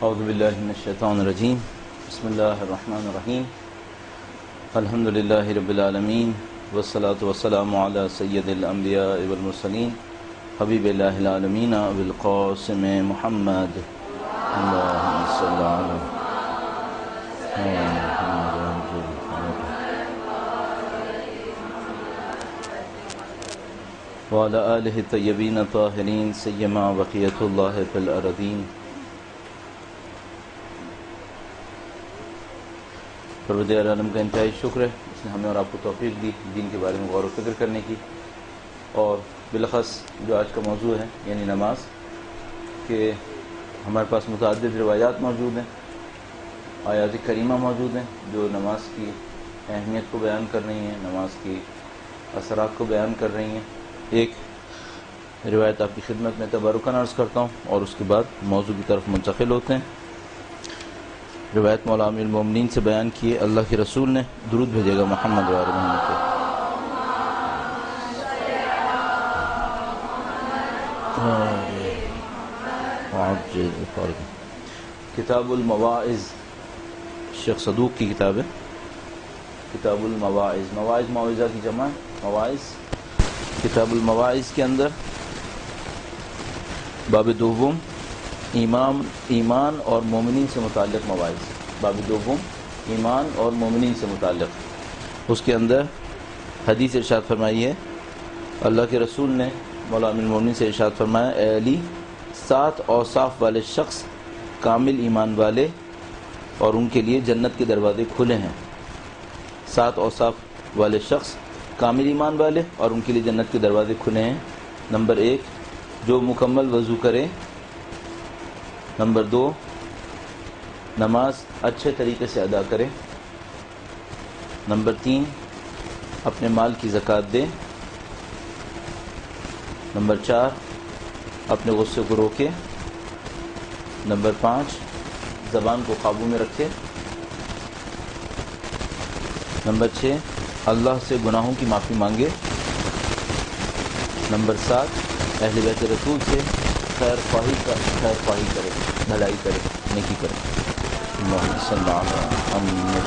اعوذ باللہ من الشیطان الرجیم بسم اللہ الرحمن الرحیم الحمدللہ رب العالمین والصلاة والسلام علی سید الانبیاء والمرسلین حبیب اللہ العالمین بالقاسم محمد اللہم صلی علی وعلی آلہ الطیبین الطاہرین سیما بقیت اللہ فی الارضین. پروردگار عالم کا انتہائی شکر ہے، اس نے ہمیں اور آپ کو توفیق دی دین کے بارے میں غور و فکر کرنے کی، اور بالاخص جو آج کا موضوع ہے یعنی نماز، کہ ہمارے پاس متعدد روایات موجود ہیں، آیات کریمہ موجود ہیں جو نماز کی اہمیت کو بیان کر رہی ہیں، نماز کی اثرات کو بیان کر رہی ہیں. ایک روایت آپ کی خدمت میں تبرکاً عرض کرتا ہوں اور اس کے بعد موضوع کی طرف منتقل ہوتے ہیں. روایت مولا امیر المومنین سے بیان کیے، اللہ کے رسول نے درود بھیجے گا محمد و آل محمد پہ. کتاب المواعظ شیخ صدوق کی کتاب ہے، کتاب المواعظ. مواعظ موعظہ کی جمع، مواعظ. کتاب المواعظ کے اندر باب دوم ایمان اور مومنین سے متعلق مواعظ، باب دوم ایمان اور مومنین سے متعلق، اس کے اندر حدیث ارشاد فرمائی ہے، اللہ کے رسول نے مولا امیر المومنین سے ارشاد فرمایا، اے علی، 7 اوصاف والے شخص کامل ایمان والے اور ان کے لیے جنت کے دروازے کھلے ہیں. 7 اوصاف والے شخص کامل ایمان والے اور ان کے لیے جنت کے دروازے کھلے ہیں. نمبر 1 جو مکمل وضو کرے. نمبر 2 نماز اچھے طریقے سے ادا کرے. نمبر 3 اپنے مال کی زکوٰۃ دے. نمبر 4 اپنے غصے کو روکے. نمبر 5 زبان کو قابو میں رکھے. نمبر 6 اللہ سے گناہوں کی معافی مانگے. نمبر 7 اہل بیت رسول سے خیر خواہی کرے، بھلائی کرے، نیکی کرے. اللہم صلی علی محمد.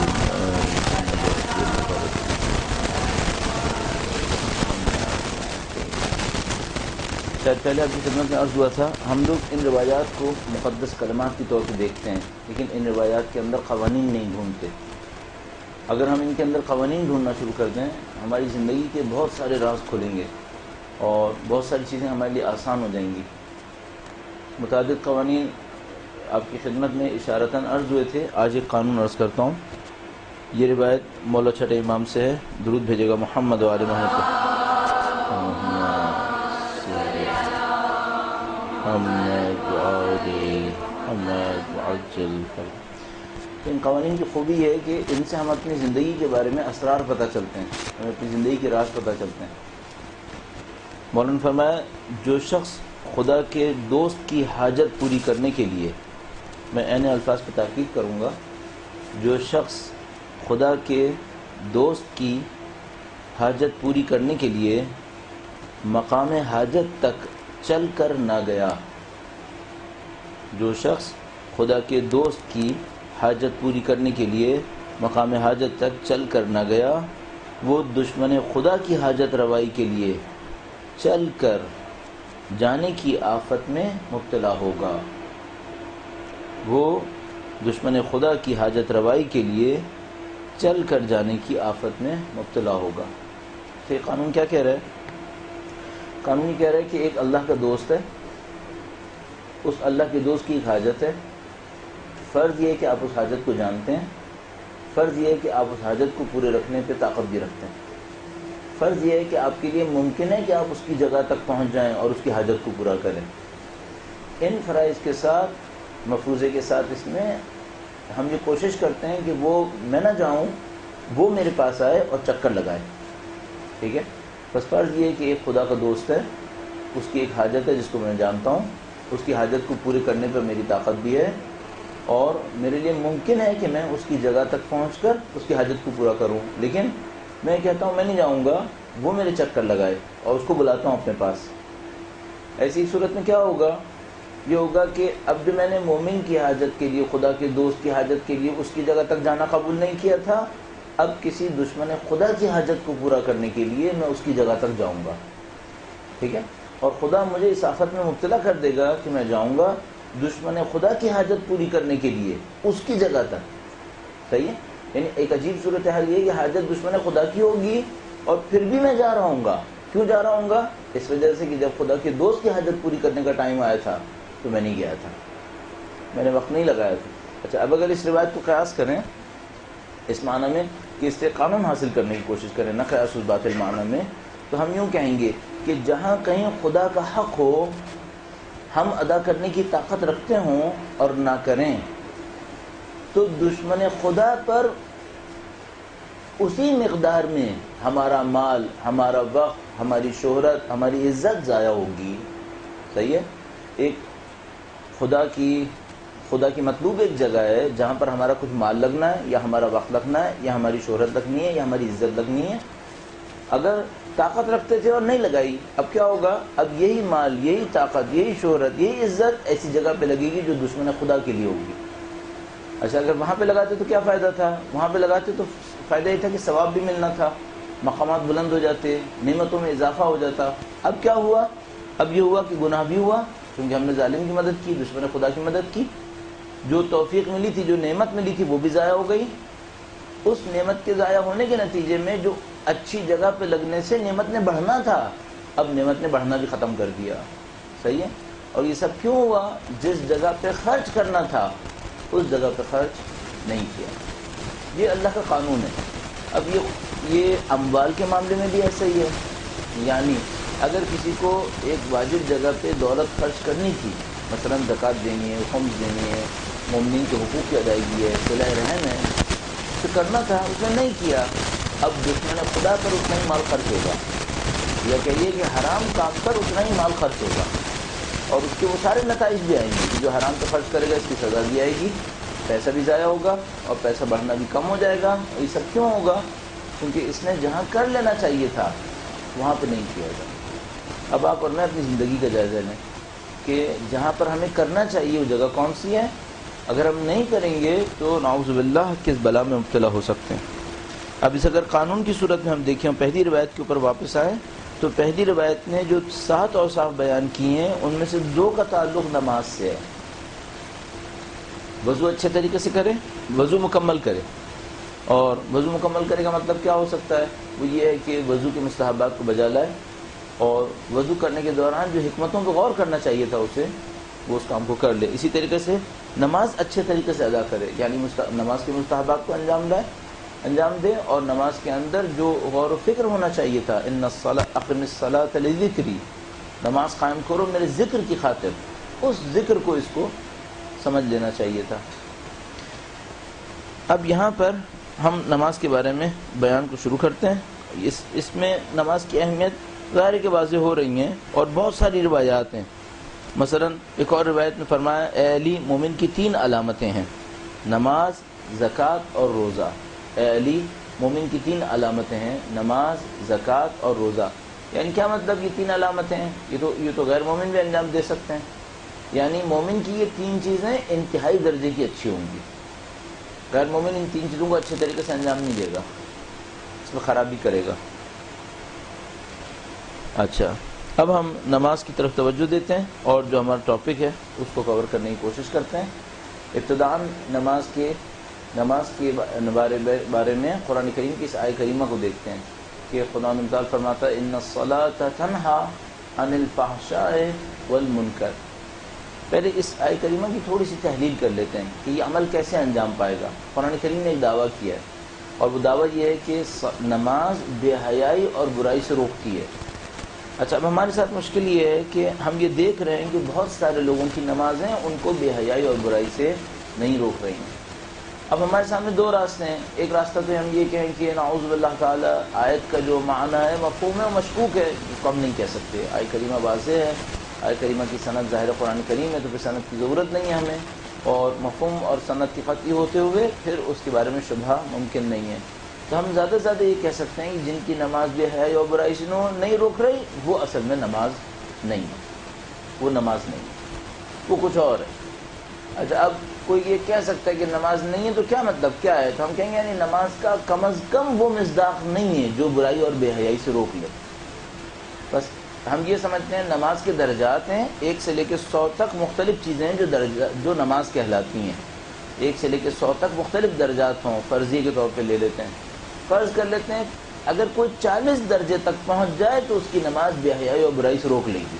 شاید پہلے آپ کی خدمت میں عرض ہوا تھا، ہم لوگ ان روایات کو مقدس کلمات کے طور پہ دیکھتے ہیں، لیکن ان روایات کے اندر قوانین نہیں ڈھونڈتے. اگر ہم ان کے اندر قوانین ڈھونڈنا شروع کر دیں، ہماری زندگی کے بہت سارے راز کھلیں گے اور بہت ساری چیزیں ہمارے لیے آسان ہو جائیں گی. متعدد قوانین آپ کی خدمت میں اشارتاً عرض ہوئے تھے، آج ایک قانون عرض کرتا ہوں. یہ روایت مولا چھٹے امام سے ہے، درود بھیجے گا محمد و آل محمد. ان قوانین کی خوبی ہے کہ ان سے ہم اپنی زندگی کے بارے میں اسرار پتہ چلتے ہیں، ہمیں اپنی زندگی کے راز پتہ چلتے ہیں. مولانا نے فرمایا، جو شخص خدا کے دوست کی حاجت پوری کرنے کے لیے، میں عین الفاظ پہ تاکید کروں گا، جو شخص خدا کے دوست کی حاجت پوری کرنے کے لیے مقام حاجت تک چل کر نہ گیا، جو شخص خدا کے دوست کی حاجت پوری کرنے کے لیے مقام حاجت تک چل کر نہ گیا، وہ دشمن خدا کی حاجت روائی کے لیے چل کر جانے کی آفت میں مبتلا ہوگا. وہ دشمن خدا کی حاجت روائی کے لیے چل کر جانے کی آفت میں مبتلا ہوگا. تو یہ قانون کیا کہہ رہا ہے؟ قانون یہ کہہ رہا ہے کہ ایک اللہ کا دوست ہے، اس اللہ کے دوست کی ایک حاجت ہے. فرض یہ ہے کہ آپ اس حاجت کو جانتے ہیں، فرض یہ ہے کہ آپ اس حاجت کو پورے رکھنے پہ طاقت بھی رکھتے ہیں، فرض یہ ہے کہ آپ کے لیے ممکن ہے کہ آپ اس کی جگہ تک پہنچ جائیں اور اس کی حاجت کو پورا کریں. ان فرائض کے ساتھ، مفروضے کے ساتھ، اس میں ہم یہ کوشش کرتے ہیں کہ وہ میں نہ جاؤں، وہ میرے پاس آئے اور چکر لگائے. ٹھیک ہے، بس فرض یہ ہے کہ ایک خدا کا دوست ہے، اس کی ایک حاجت ہے جس کو میں جانتا ہوں، اس کی حاجت کو پورے کرنے پر میری طاقت بھی ہے اور میرے لیے ممکن ہے کہ میں اس کی جگہ تک پہنچ کر اس کی حاجت کو پورا کروں. لیکن میں کہتا ہوں میں نہیں جاؤں گا، وہ میرے چکر لگائے اور اس کو بلاتا ہوں اپنے پاس. ایسی صورت میں کیا ہوگا یہ ہوگا کہ اب جو میں نے مومن کی حاجت کے لیے، خدا کے دوست کی حاجت کے لیے اس کی جگہ تک جانا قبول نہیں کیا تھا، اب کسی دشمن خدا کی حاجت کو پورا کرنے کے لیے میں اس کی جگہ تک جاؤں گا. ٹھیک ہے، اور خدا مجھے اس آفت میں مبتلا کر دے گا کہ میں جاؤں گا دشمن خدا کی حاجت پوری کرنے کے لیے اس کی جگہ تک. صحیح ہے، یعنی ایک عجیب صورتحال یہ کہ حاجت دشمن خدا کی ہوگی اور پھر بھی میں جا رہا ہوں گا. کیوں جا رہا ہوں گا؟ اس وجہ سے کہ جب خدا کے دوست کی حاجت پوری کرنے کا ٹائم آیا تھا تو میں نہیں گیا تھا، میں نے وقت نہیں لگایا تھا. اچھا، اب اگر اس روایت کو قیاس کریں اس معنی میں کہ اس سے قانون حاصل کرنے کی کوشش کریں، نہ قیاس اس باطل معنی میں، تو ہم یوں کہیں گے کہ جہاں کہیں خدا کا حق ہو ہم ادا کرنے کی طاقت رکھتے ہوں اور نہ کریں تو دشمن خدا پر اسی مقدار میں ہمارا مال، ہمارا وقت، ہماری شہرت، ہماری عزت ضائع ہوگی. صحیح ہے، ایک خدا کی مطلوب ایک جگہ ہے جہاں پر ہمارا کچھ مال لگنا ہے یا ہمارا وقت لگنا ہے یا ہماری شہرت لگنی ہے یا ہماری عزت لگنی ہے. اگر طاقت رکھتے تھے اور نہیں لگائی، اب کیا ہوگا؟ اب یہی مال، یہی طاقت، یہی شہرت، یہی عزت ایسی جگہ پہ لگے گی جو دشمن خدا کے لیے ہوگی. اچھا، اگر وہاں پہ لگاتے تو کیا فائدہ تھا؟ وہاں پہ لگاتے تو فائدہ یہ تھا کہ ثواب بھی ملنا تھا، مقامات بلند ہو جاتے، نعمتوں میں اضافہ ہو جاتا. اب کیا ہوا؟ اب یہ ہوا کہ گناہ بھی ہوا کیونکہ ہم نے ظالم کی مدد کی، دشمن خدا کی مدد کی. جو توفیق ملی تھی، جو نعمت ملی تھی، وہ بھی ضائع ہو گئی. اس نعمت کے ضائع ہونے کے نتیجے میں جو اچھی جگہ پہ لگنے سے نعمت نے بڑھنا تھا، اب نعمت نے بڑھنا بھی ختم کر دیا. صحیح ہے، اور یہ سب کیوں ہوا؟ جس جگہ پہ خرچ کرنا تھا اس جگہ پہ خرچ نہیں کیا. یہ اللہ کا قانون ہے. اب یہ اموال کے معاملے میں بھی ایسا ہی ہے. یعنی اگر کسی کو ایک واجب جگہ پہ دولت خرچ کرنی تھی، مثلا زکوٰۃ دینی ہے، خمس دینی ہے، مومنین کے حقوق کی ادائیگی ہے، صلہ رحم ہے، تو کرنا تھا، اس نے نہیں کیا. اب دشمن خدا پر اتنا ہی مال خرچ ہوگا، یا کہیے کہ حرام کام پر اتنا ہی مال خرچ ہوگا، اور اس کے وہ سارے نتائج بھی آئیں گے. جو حرام پہ خرچ کرے گا اس کی سزا بھی آئے گی، پیسہ بھی ضائع ہوگا اور پیسہ بڑھنا بھی کم ہو جائے گا. اور یہ سب کیوں ہوگا؟ کیونکہ اس نے جہاں کر لینا چاہیے تھا وہاں پہ نہیں کیا گیا. اب آپ اور میں اپنی زندگی کا جائزہ لیں کہ جہاں پر ہمیں کرنا چاہیے وہ جگہ کون سی ہے. اگر ہم نہیں کریں گے تو نعوذ باللہ کس بلا میں مبتلا ہو سکتے ہیں. اب اس اگر قانون کی صورت میں ہم دیکھیں، پہلی روایت کے اوپر واپس آئے تو پہلی روایت نے جو 7 اوصاف بیان کیے ہیں ان میں سے 2 کا تعلق نماز سے ہے. وضو اچھے طریقے سے کرے، وضو مکمل کرے. اور وضو مکمل کرے کا مطلب کیا ہو سکتا ہے؟ وہ یہ ہے کہ وضو کے مستحبات کو بجا لائے اور وضو کرنے کے دوران جو حکمتوں کو غور کرنا چاہیے تھا اسے، وہ اس کام کو کر لے. اسی طریقے سے نماز اچھے طریقے سے ادا کرے، یعنی نماز کے مستحبات کو انجام دے اور نماز کے اندر جو غور و فکر ہونا چاہیے تھا، ان اقم الصلاۃ لذکری، نماز قائم کرو میرے ذکر کی خاطر، اس ذکر کو اس کو سمجھ لینا چاہیے تھا. اب یہاں پر ہم نماز کے بارے میں بیان کو شروع کرتے ہیں. اس میں نماز کی اہمیت ظاہر کے واضح ہو رہی ہیں اور بہت ساری روایات ہیں. مثلا ایک اور روایت میں فرمایا، اے علی مومن کی 3 علامتیں ہیں، نماز، زکوٰۃ اور روزہ. اے علی مومن کی 3 علامتیں ہیں، نماز، زکوٰۃ اور روزہ. یعنی کیا مطلب یہ 3 علامتیں ہیں؟ یہ تو غیر مومن بھی انجام دے سکتے ہیں. یعنی مومن کی یہ 3 چیزیں انتہائی درجے کی اچھی ہوں گی. غیر مومن ان 3 چیزوں کو اچھے طریقے سے انجام نہیں دے گا، اس میں خرابی کرے گا. اچھا، اب ہم نماز کی طرف توجہ دیتے ہیں اور جو ہمارا ٹاپک ہے اس کو کور کرنے کی کوشش کرتے ہیں. ابتداءً نماز کے بارے میں قرآن کریم کی اس آیہ کریمہ کو دیکھتے ہیں کہ خدا تعالیٰ فرماتا ہے، ان الصلاۃ تنہی عن الفحشاء والمنکر. پہلے اس آیہ کریمہ کی تھوڑی سی تحلیل کر لیتے ہیں کہ یہ عمل کیسے انجام پائے گا. قرآن کریم نے ایک دعویٰ کیا ہے اور وہ دعویٰ یہ ہے کہ نماز بے حیائی اور برائی سے روکتی ہے. اچھا، اب ہمارے ساتھ مشکل یہ ہے کہ ہم یہ دیکھ رہے ہیں کہ بہت سارے لوگوں کی نمازیں ان کو بے حیائی اور برائی سے نہیں روک رہی ہیں. اب ہمارے سامنے 2 راستے ہیں. ایک راستہ تو ہم یہ کہیں کہ نعوذ باللہ تعالی آیت کا جو معنی ہے مفہوم ہے و مشکوک ہے، اس کو ہم نہیں کہہ سکتے. آیہ کریمہ واضح ہے، آیہ کریمہ کی سند ظاہر قرآن کریم ہے، تو پھر سند کی ضرورت نہیں ہے ہمیں، اور مفہوم اور سند کی قطعی ہوتے ہوئے پھر اس کے بارے میں شبہ ممکن نہیں ہے. تو ہم زیادہ سے زیادہ یہ کہہ سکتے ہیں کہ جن کی نماز بے حیائی اور برائی سے نہیں روک رہی وہ اصل میں نماز نہیں ہے، وہ نماز نہیں ہے. وہ کچھ اور ہے۔ اچھا اب کوئی یہ کہہ سکتا ہے کہ نماز نہیں ہے تو کیا مطلب کیا ہے؟ تو ہم کہیں گے یعنی نماز کا کم از کم وہ مصداق نہیں ہے جو برائی اور بے حیائی سے روک لے۔ بس ہم یہ سمجھتے ہیں نماز کے درجات ہیں 1 سے لے کے 100 تک مختلف چیزیں ہیں جو نماز کہلاتی ہیں۔ 1 سے لے کے 100 تک مختلف درجات ہوں، فرضی کے طور پہ لے لیتے ہیں۔ فرض کر لیتے ہیں اگر کوئی 40 درجے تک پہنچ جائے تو اس کی نماز بے حیائی اور برائی سے روک لے گی۔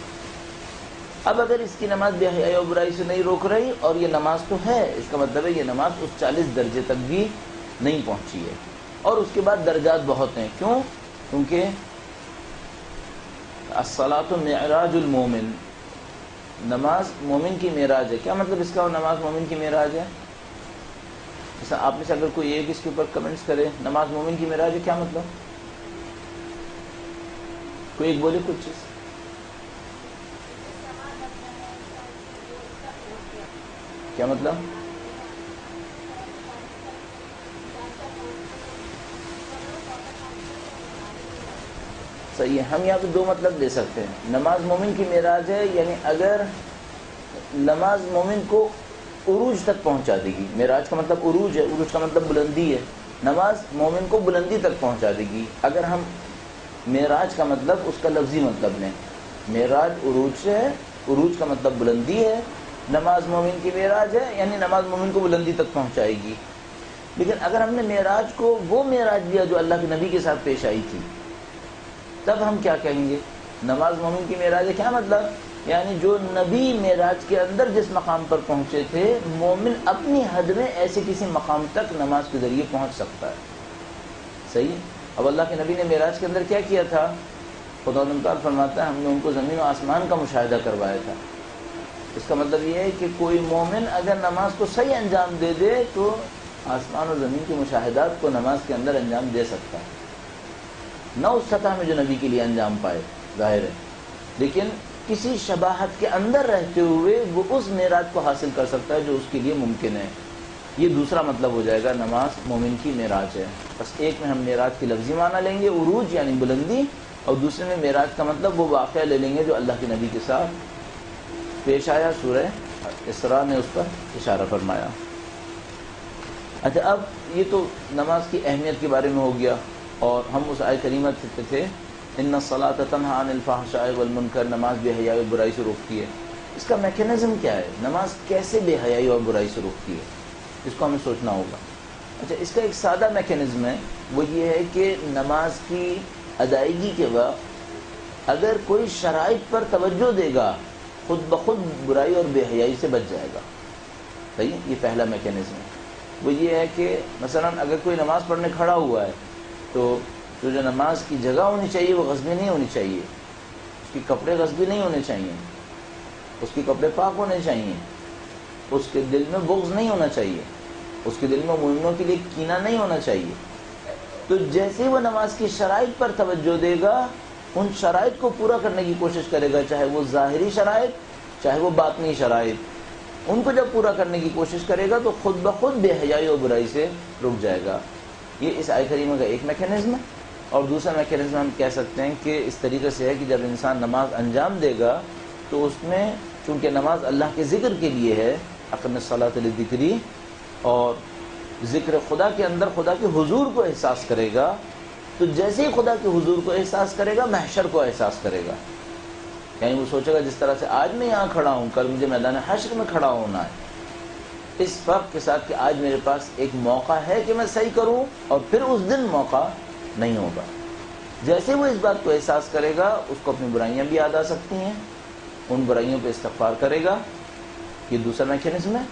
اب اگر اس کی نماز بے حیائی اور برائی سے نہیں روک رہی اور یہ نماز تو ہے، اس کا مطلب ہے یہ نماز اس 40 درجے تک بھی نہیں پہنچی ہے۔ اور اس کے بعد درجات بہت ہیں، کیوں؟ کیونکہ الصلاۃ معراج المومن، نماز مومن کی معراج ہے۔ کیا مطلب اس کا نماز مومن کی معراج ہے؟ جیسا آپ میں سے اگر کوئی ایک اس کے اوپر کمنٹس کرے نماز مومن کی معراج ہے، کیا مطلب؟ کوئی ایک بولے کچھ چیز۔ کیا مطلب؟ صحیح ہے، ہم یہاں پہ 2 مطلب لے سکتے ہیں۔ نماز مومن کی معراج ہے یعنی اگر نماز مومن کو عروج تک پہنچا دے گی۔ معراج کا مطلب عروج ہے، عروج کا مطلب بلندی ہے۔ نماز مومن کو بلندی تک پہنچا دے گی۔ اگر ہم معراج کا مطلب اس کا لفظی مطلب لیں، معراج عروج سے ہے، عروج کا مطلب بلندی ہے، نماز مومن کی معراج ہے یعنی نماز مومن کو بلندی تک پہنچائے گی۔ لیکن اگر ہم نے معراج کو وہ معراج لیا جو اللہ کے نبی کے ساتھ پیش آئی تھی، تب ہم کیا کہیں گے؟ نماز مومن کی معراج ہے، کیا مطلب؟ یعنی جو نبی معراج کے اندر جس مقام پر پہنچے تھے، مومن اپنی حد میں ایسے کسی مقام تک نماز کے ذریعے پہنچ سکتا ہے۔ صحیح ہے؟ اب اللہ کے نبی نے معراج کے اندر کیا کیا تھا؟ خدا تعالیٰ فرماتا ہے ہم نے ان کو زمین و آسمان کا مشاہدہ کروایا تھا۔ اس کا مطلب یہ ہے کہ کوئی مومن اگر نماز کو صحیح انجام دے دے تو آسمان اور زمین کے مشاہدات کو نماز کے اندر انجام دے سکتا ہے، نہ اس سطح میں جو نبی کے لیے انجام پائے، ظاہر ہے، لیکن کسی شباہت کے اندر رہتے ہوئے وہ اس معراج کو حاصل کر سکتا ہے جو اس کے لیے ممکن ہے۔ یہ دوسرا مطلب ہو جائے گا نماز مومن کی معراج ہے۔ بس ایک میں ہم معراج کی لفظی معنی لیں گے عروج یعنی بلندی، اور دوسرے میں معراج کا مطلب وہ واقعہ لے لیں گے جو اللہ کے نبی کے ساتھ پیش آیا۔ سورہ اسراء نے اس پر اشارہ فرمایا۔ اچھا اب یہ تو نماز کی اہمیت کے بارے میں ہو گیا، اور ہم اس آیت کریمہ سے تھے ان الصلاۃ تنہی عن الفحشاء والمنکر، نماز بے حیائی اور برائی سے روکتی ہے۔ اس کا میکینزم کیا ہے؟ نماز کیسے بے حیائی اور برائی سے روکتی ہے؟ اس کو ہمیں سوچنا ہوگا۔ اچھا اس کا ایک سادہ میکینزم ہے، وہ یہ ہے کہ نماز کی ادائیگی کے وقت اگر کوئی شرائط پر توجہ دے گا خود بخود برائی اور بے حیائی سے بچ جائے گا۔ صحیح، یہ پہلا میکینزم ہے۔ وہ یہ ہے کہ مثلا اگر کوئی نماز پڑھنے کھڑا ہوا ہے تو جو نماز کی جگہ ہونی چاہیے وہ غصبی نہیں ہونی چاہیے، اس کے کپڑے غصبی نہیں ہونے چاہیے، اس کے کپڑے پاک ہونے چاہیے، اس کے دل میں بغض نہیں ہونا چاہیے، اس کے دل میں مومنوں کے لیے کینہ نہیں ہونا چاہیے۔ تو جیسے وہ نماز کی شرائط پر توجہ دے گا، ان شرائط کو پورا کرنے کی کوشش کرے گا، چاہے وہ ظاہری شرائط چاہے وہ باطنی شرائط، ان کو جب پورا کرنے کی کوشش کرے گا تو خود بخود بے حیائی اور برائی سے رک جائے گا۔ یہ اس آیت کریمہ کا ایک میکینزم ہے۔ اور دوسرا میکینزم ہم کہہ سکتے ہیں کہ اس طریقے سے ہے کہ جب انسان نماز انجام دے گا تو اس میں چونکہ نماز اللہ کے ذکر کے لیے ہے، اقم الصلاۃ لذکری، اور ذکر خدا کے اندر خدا کے حضور کو احساس کرے گا، تو جیسے ہی خدا کے حضور کو احساس کرے گا محشر کو احساس کرے گا۔ یعنی وہ سوچے گا جس طرح سے آج میں یہاں کھڑا ہوں کل مجھے میدان حشر میں کھڑا ہونا ہے، اس فرق کے ساتھ کہ آج میرے پاس ایک موقع ہے کہ میں صحیح کروں اور پھر اس دن موقع نہیں ہوگا۔ جیسے وہ اس بات کو احساس کرے گا اس کو اپنی برائیاں بھی یاد آ سکتی ہیں، ان برائیوں پہ استغفار کرے گا۔ یہ دوسرا میکینزم ہے۔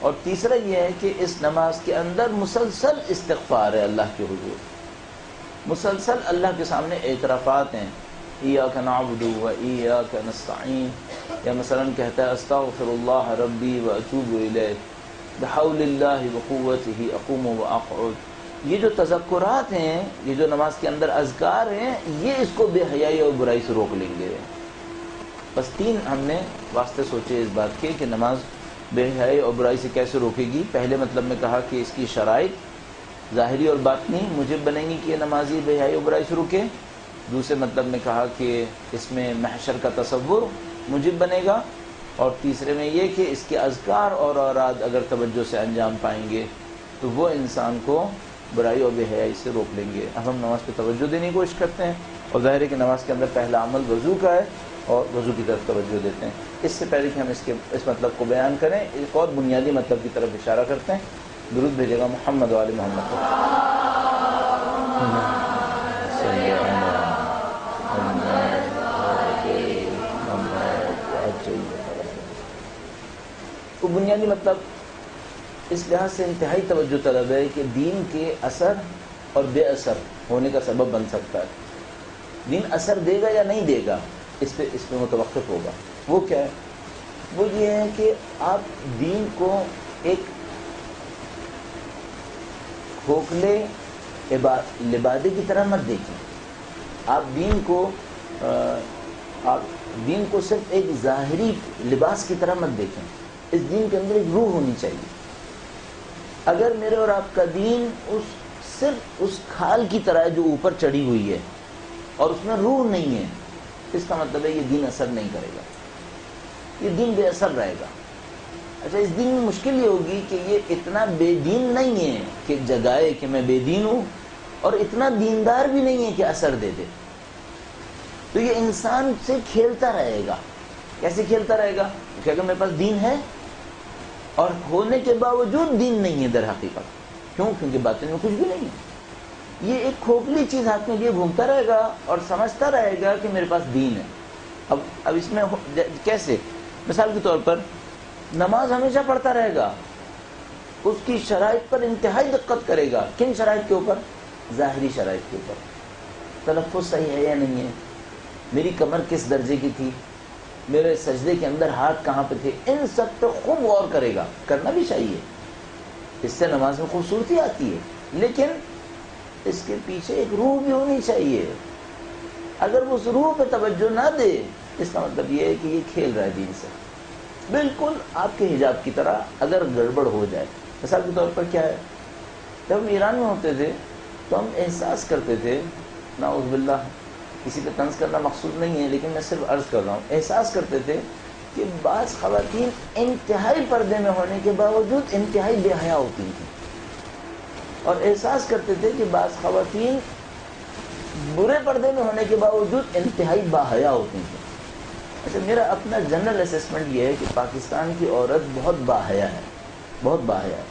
اور تیسرا یہ ہے کہ اس نماز کے اندر مسلسل استغفار ہے اللہ کے حضور، مسلسل اللہ کے سامنے اعترافات ہیں، ایاک نعبد و ایاک نستعین، یا مثلا کہتا ہے استغفر اللہ ربی و اتوب الیہ بحول اللہ وقوتہ اقوم و اقعد۔ یہ جو تذکرات ہیں، یہ جو نماز کے اندر اذکار ہیں، یہ اس کو بے حیائی اور برائی سے روک لیں گے۔ بس 3 ہم نے واسطے سوچے اس بات کے کہ نماز بے حیائی اور برائی سے کیسے روکے گی۔ پہلے مطلب میں کہا کہ اس کی شرائط ظاہری اور باطنی موجب بنیں گی کہ یہ نمازی بے حیائی اور برائی سے روکے۔ دوسرے مطلب میں کہا کہ اس میں محشر کا تصور موجب بنے گا۔ اور تیسرے میں یہ کہ اس کے اذکار اور اوراد اگر توجہ سے انجام پائیں گے تو وہ انسان کو برائی اور بے حیائی سے روک لیں گے. اب ہم نماز پہ توجہ دینے کی کوشش کرتے ہیں اور ظاہر ہے کہ نماز کے اندر پہلا عمل وضو کا ہے اور وضو کی طرف توجہ دیتے ہیں. اس سے پہلے کہ ہم اس مطلب کو بیان کریں ایک اور بنیادی مطلب کی طرف اشارہ کرتے ہیں. درود بھیجے گا محمد و آل محمد کو. تو بنیادی مطلب اس لحاظ سے انتہائی توجہ طلب ہے کہ دین کے اثر اور بے اثر ہونے کا سبب بن سکتا ہے. دین اثر دے گا یا نہیں دے گا اس پہ متوقف ہوگا. وہ کیا ہے؟ وہ یہ ہے کہ آپ دین کو ایک کھوکھلے لبادے کی طرح مت دیکھیں. آپ دین کو صرف ایک ظاہری لباس کی طرح مت دیکھیں. اس دین کے اندر ایک روح ہونی چاہیے. اگر میرے اور آپ کا دین صرف اس کھال کی طرح ہے جو اوپر چڑھی ہوئی ہے اور اس میں روح نہیں ہے، اس کا مطلب ہے یہ دین اثر نہیں کرے گا، یہ دین بے اثر رہے گا. اچھا، اس دین میں مشکل یہ ہوگی کہ یہ اتنا بے دین نہیں ہے کہ جگائے کہ میں بے دین ہوں اور اتنا دیندار بھی نہیں ہے کہ اثر دے دے. تو یہ انسان سے کھیلتا رہے گا. کیسے کھیلتا رہے گا؟ کہ اگر میرے پاس دین ہے اور ہونے کے باوجود دین نہیں ہے در حقیقت. کیوں؟ کیونکہ باطن میں کچھ بھی نہیں ہے. یہ ایک کھوکھلی چیز ہاتھ میں لیے گھومتا رہے گا اور سمجھتا رہے گا کہ میرے پاس دین ہے. اب اس میں کیسے؟ مثال کے طور پر نماز ہمیشہ پڑھتا رہے گا، اس کی شرائط پر انتہائی دقت کرے گا. کن شرائط کے اوپر؟ ظاہری شرائط کے اوپر. تلفظ صحیح ہے یا نہیں ہے، میری کمر کس درجے کی تھی، میرے سجدے کے اندر ہاتھ کہاں پہ تھے، ان سب پہ خوب غور کرے گا. کرنا بھی چاہیے، اس سے نماز میں خوبصورتی آتی ہے، لیکن اس کے پیچھے ایک روح بھی ہونی چاہیے. اگر وہ اس روح پہ توجہ نہ دے اس کا مطلب یہ ہے کہ یہ کھیل رہا ہے دین سے. بالکل آپ کے حجاب کی طرح اگر گڑبڑ ہو جائے. مثال کے طور پر کیا ہے، جب ہم ایران میں ہوتے تھے تو ہم احساس کرتے تھے، نعوذ باللہ کسی پہ طنز کرنا مقصود نہیں ہے لیکن میں صرف عرض کر رہا ہوں، احساس کرتے تھے کہ بعض خواتین انتہائی پردے میں ہونے کے باوجود انتہائی بے حیا ہوتی تھیں، اور احساس کرتے تھے کہ بعض خواتین برے پردے میں ہونے کے باوجود انتہائی باحیا ہوتی تھیں. اچھا، میرا اپنا جنرل اسسمنٹ یہ ہے کہ پاکستان کی عورت بہت باحیا ہے، بہت باحیا ہے.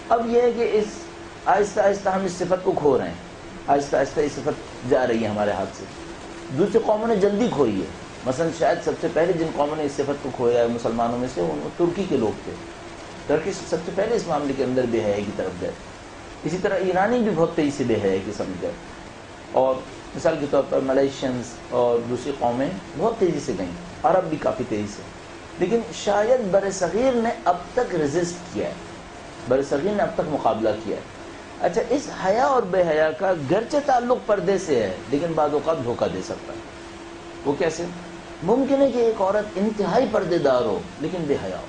اب یہ ہے کہ آہستہ آہستہ ہم اس صفت کو کھو رہے ہیں. آہستہ آہستہ یہ صفت جا رہی ہے ہمارے ہاتھ سے. دوسری قوموں نے جلدی کھوئی ہے. مثلا شاید سب سے پہلے جن قوموں نے اس صفت کو کھویا ہے مسلمانوں میں سے وہ ترکی کے لوگ تھے. ترکی سب سے پہلے اس معاملے کے اندر بے حیائی کی طرف گئے. اسی طرح ایرانی بھی بہت تیزی سے بے حیائی کی سمجھ گئے، اور مثال کے طور پر ملیشینز اور دوسری قومیں بہت تیزی سے گئیں، عرب بھی کافی تیزی سے. لیکن شاید بر صغیر نے اب تک ریزسٹ کیا ہے، بر صغیر نے اب تک مقابلہ کیا ہے. اچھا، اس حیا اور بے حیا کا گرچہ تعلق پردے سے ہے لیکن بعض اوقات دھوکہ دے سکتا ہے. وہ کیسے؟ ممکن ہے کہ ایک عورت انتہائی پردے دار ہو لیکن بے حیا ہو،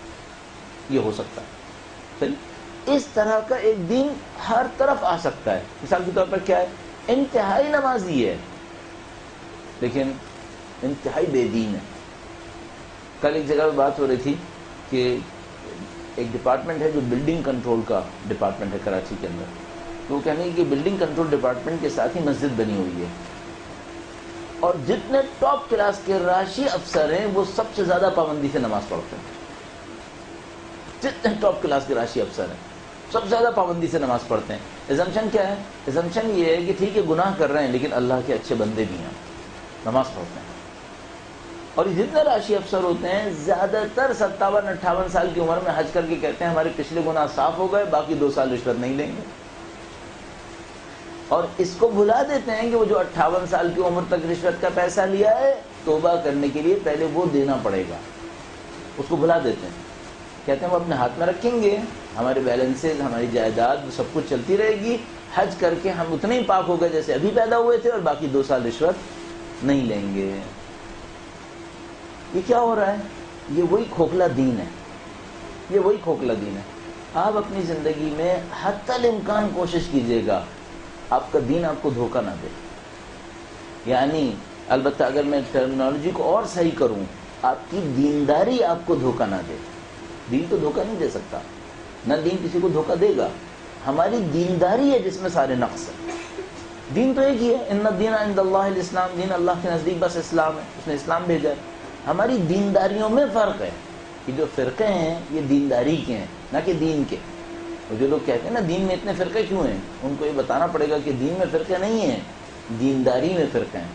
یہ ہو سکتا ہے. اس طرح کا ایک دین ہر طرف آ سکتا ہے. مثال کے طور پر کیا ہے، انتہائی نمازی ہے لیکن انتہائی بے دین ہے. کل ایک جگہ پہ بات ہو رہی تھی کہ ایک ڈپارٹمنٹ ہے جو بلڈنگ کنٹرول کا ڈپارٹمنٹ ہے کراچی کے اندر. تو وہ کہنے کہ بلڈنگ کنٹرول ڈپارٹمنٹ کے ساتھ ہی مسجد بنی ہوئی ہے، اور جتنے ٹاپ کلاس کے راشی افسر ہیں وہ سب سے زیادہ پابندی سے نماز پڑھتے ہیں. جتنے ٹاپ کلاس کے راشی افسر ہیں سب سے زیادہ پابندی سے نماز پڑھتے ہیں. ایزمپشن کیا ہے؟ ایزمپشن یہ ہے کہ ٹھیک ہے گناہ کر رہے ہیں لیکن اللہ کے اچھے بندے بھی ہیں، نماز پڑھتے ہیں. اور جتنے راشی افسر ہوتے ہیں زیادہ تر 57-58 سال کی عمر میں حج کر کے کہتے ہیں ہمارے پچھلے گناہ صاف ہو گئے، باقی 2 سال رشوت نہیں لیں گے. اور اس کو بھلا دیتے ہیں کہ وہ جو 58 سال کی عمر تک رشوت کا پیسہ لیا ہے توبہ کرنے کے لیے پہلے وہ دینا پڑے گا. اس کو بھلا دیتے ہیں، کہتے ہیں وہ اپنے ہاتھ میں رکھیں گے، ہمارے بیلنسز، ہماری جائیداد سب کچھ چلتی رہے گی، حج کر کے ہم اتنے ہی پاک ہو گئے جیسے ابھی پیدا ہوئے تھے، اور باقی 2 سال رشوت نہیں لیں گے. یہ کیا ہو رہا ہے؟ یہ وہی کھوکھلا دین ہے، یہ وہی کھوکھلا دین ہے. آپ اپنی زندگی میں حتی الامکان کوشش کیجئے گا آپ کا دین آپ کو دھوکہ نہ دے. یعنی البتہ اگر میں ٹرمینالوجی کو اور صحیح کروں آپ کی دینداری آپ کو دھوکہ نہ دے. دین تو دھوکہ نہیں دے سکتا، نہ دین کسی کو دھوکہ دے گا. ہماری دینداری ہے جس میں سارے نقص ہیں. دین تو ایک ہی ہے، ان الدین عند اللہ الاسلام، دین اللہ کے نزدیک بس اسلام ہے، اس نے اسلام بھیجا ہے. ہماری دینداریوں میں فرق ہے. کہ جو فرقے ہیں یہ دینداری کے ہیں نہ کہ دین کے. اور جو لوگ کہتے ہیں نا دین میں اتنے فرقے کیوں ہیں، ان کو یہ بتانا پڑے گا کہ دین میں فرقے نہیں ہیں، دینداری میں فرقے ہیں.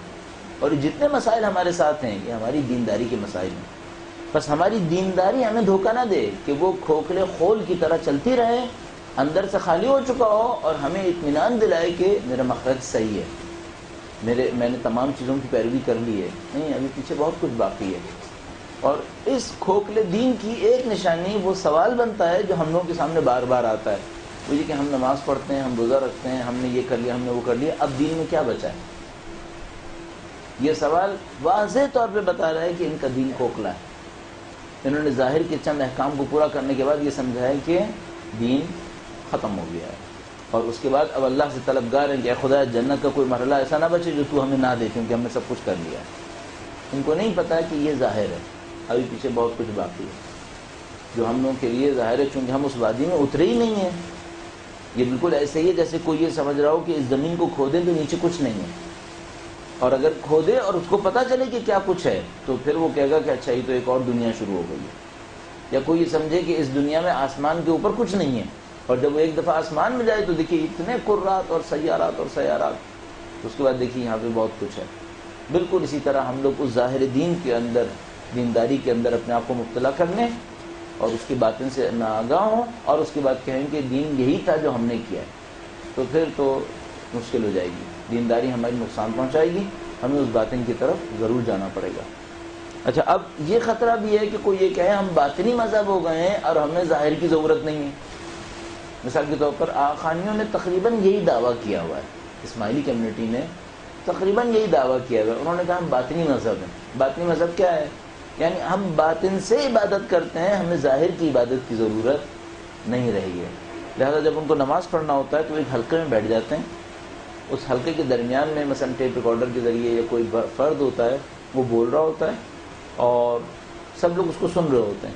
اور جتنے مسائل ہمارے ساتھ ہیں یہ ہماری دینداری کے مسائل ہیں. بس ہماری دینداری ہمیں دھوکہ نہ دے کہ وہ کھوکھلے خول کی طرح چلتی رہے، اندر سے خالی ہو چکا ہو، اور ہمیں اطمینان دلائے کہ میرا مخرج صحیح ہے، میں نے تمام چیزوں کی پیروی کر لی ہے. نہیں، ابھی پیچھے بہت کچھ باقی ہے. اور اس کھوکھلے دین کی ایک نشانی وہ سوال بنتا ہے جو ہم لوگوں کے سامنے بار بار آتا ہے، وہ یہ کہ ہم نماز پڑھتے ہیں، ہم روزہ رکھتے ہیں، ہم نے یہ کر لیا، ہم نے وہ کر لیا، اب دین میں کیا بچا ہے؟ یہ سوال واضح طور پہ بتا رہا ہے کہ ان کا دین کھوکھلا ہے. انہوں نے ظاہر کے چند احکام کو پورا کرنے کے بعد یہ سمجھا ہے کہ دین ختم ہو گیا ہے، اور اس کے بعد اب اللہ سے طلبگار ہیں کہ اے خدا جنت کا کوئی مرحلہ ایسا نہ بچے جو تو ہمیں نہ دے، کیونکہ ہم نے سب کچھ کر لیا ہے. ان کو نہیں پتا کہ یہ ظاہر ہے، ابھی پیچھے بہت کچھ باقی ہے جو ہم لوگوں کے لیے ظاہر ہے، چونکہ ہم اس وادی میں اترے ہی نہیں ہیں. یہ بالکل ایسے ہی ہے جیسے کوئی یہ سمجھ رہا ہو کہ اس زمین کو کھودے تو نیچے کچھ نہیں ہے، اور اگر کھودے اور اس کو پتہ چلے کہ کیا کچھ ہے تو پھر وہ کہے گا کہ اچھا یہ تو ایک اور دنیا شروع ہو گئی ہے. یا کوئی یہ سمجھے کہ اس دنیا میں آسمان کے اوپر کچھ نہیں ہے، اور جب وہ ایک دفعہ آسمان میں جائے تو دیکھیے اتنے قرات اور سیارات اور سیارات، تو اس کے بعد دیکھیے یہاں پہ بہت کچھ ہے. بالکل اسی طرح ہم لوگ اس ظاہر دین کے اندر، دینداری کے اندر اپنے آپ کو مبتلا کر لیں اور اس کی باطن سے ناآگاہ ہوں، اور اس کے بعد کہیں کہ دین یہی تھا جو ہم نے کیا ہے، تو پھر تو مشکل ہو جائے گی. دینداری ہماری نقصان پہنچائے گی، ہمیں اس باطن کی طرف ضرور جانا پڑے گا. اچھا، اب یہ خطرہ بھی ہے کہ کوئی یہ کہے ہم باطنی مذہب ہو گئے ہیں اور ہمیں ظاہر کی ضرورت نہیں ہے. مثال کے طور پر آخانیوں نے تقریباً یہی دعویٰ کیا ہوا ہے، اسماعیلی کمیونٹی نے تقریباً یہی دعویٰ کیا ہوا ہے. انہوں نے کہا ہم باطنی مذہب ہیں. باطنی مذہب کیا ہے؟ یعنی ہم باطن سے عبادت کرتے ہیں، ہمیں ظاہر کی عبادت کی ضرورت نہیں رہی ہے. لہذا جب ان کو نماز پڑھنا ہوتا ہے تو ایک حلقے میں بیٹھ جاتے ہیں، اس حلقے کے درمیان میں مثلا ٹیپ ریکارڈر کے ذریعے یا کوئی فرد ہوتا ہے وہ بول رہا ہوتا ہے اور سب لوگ اس کو سن رہے ہوتے ہیں.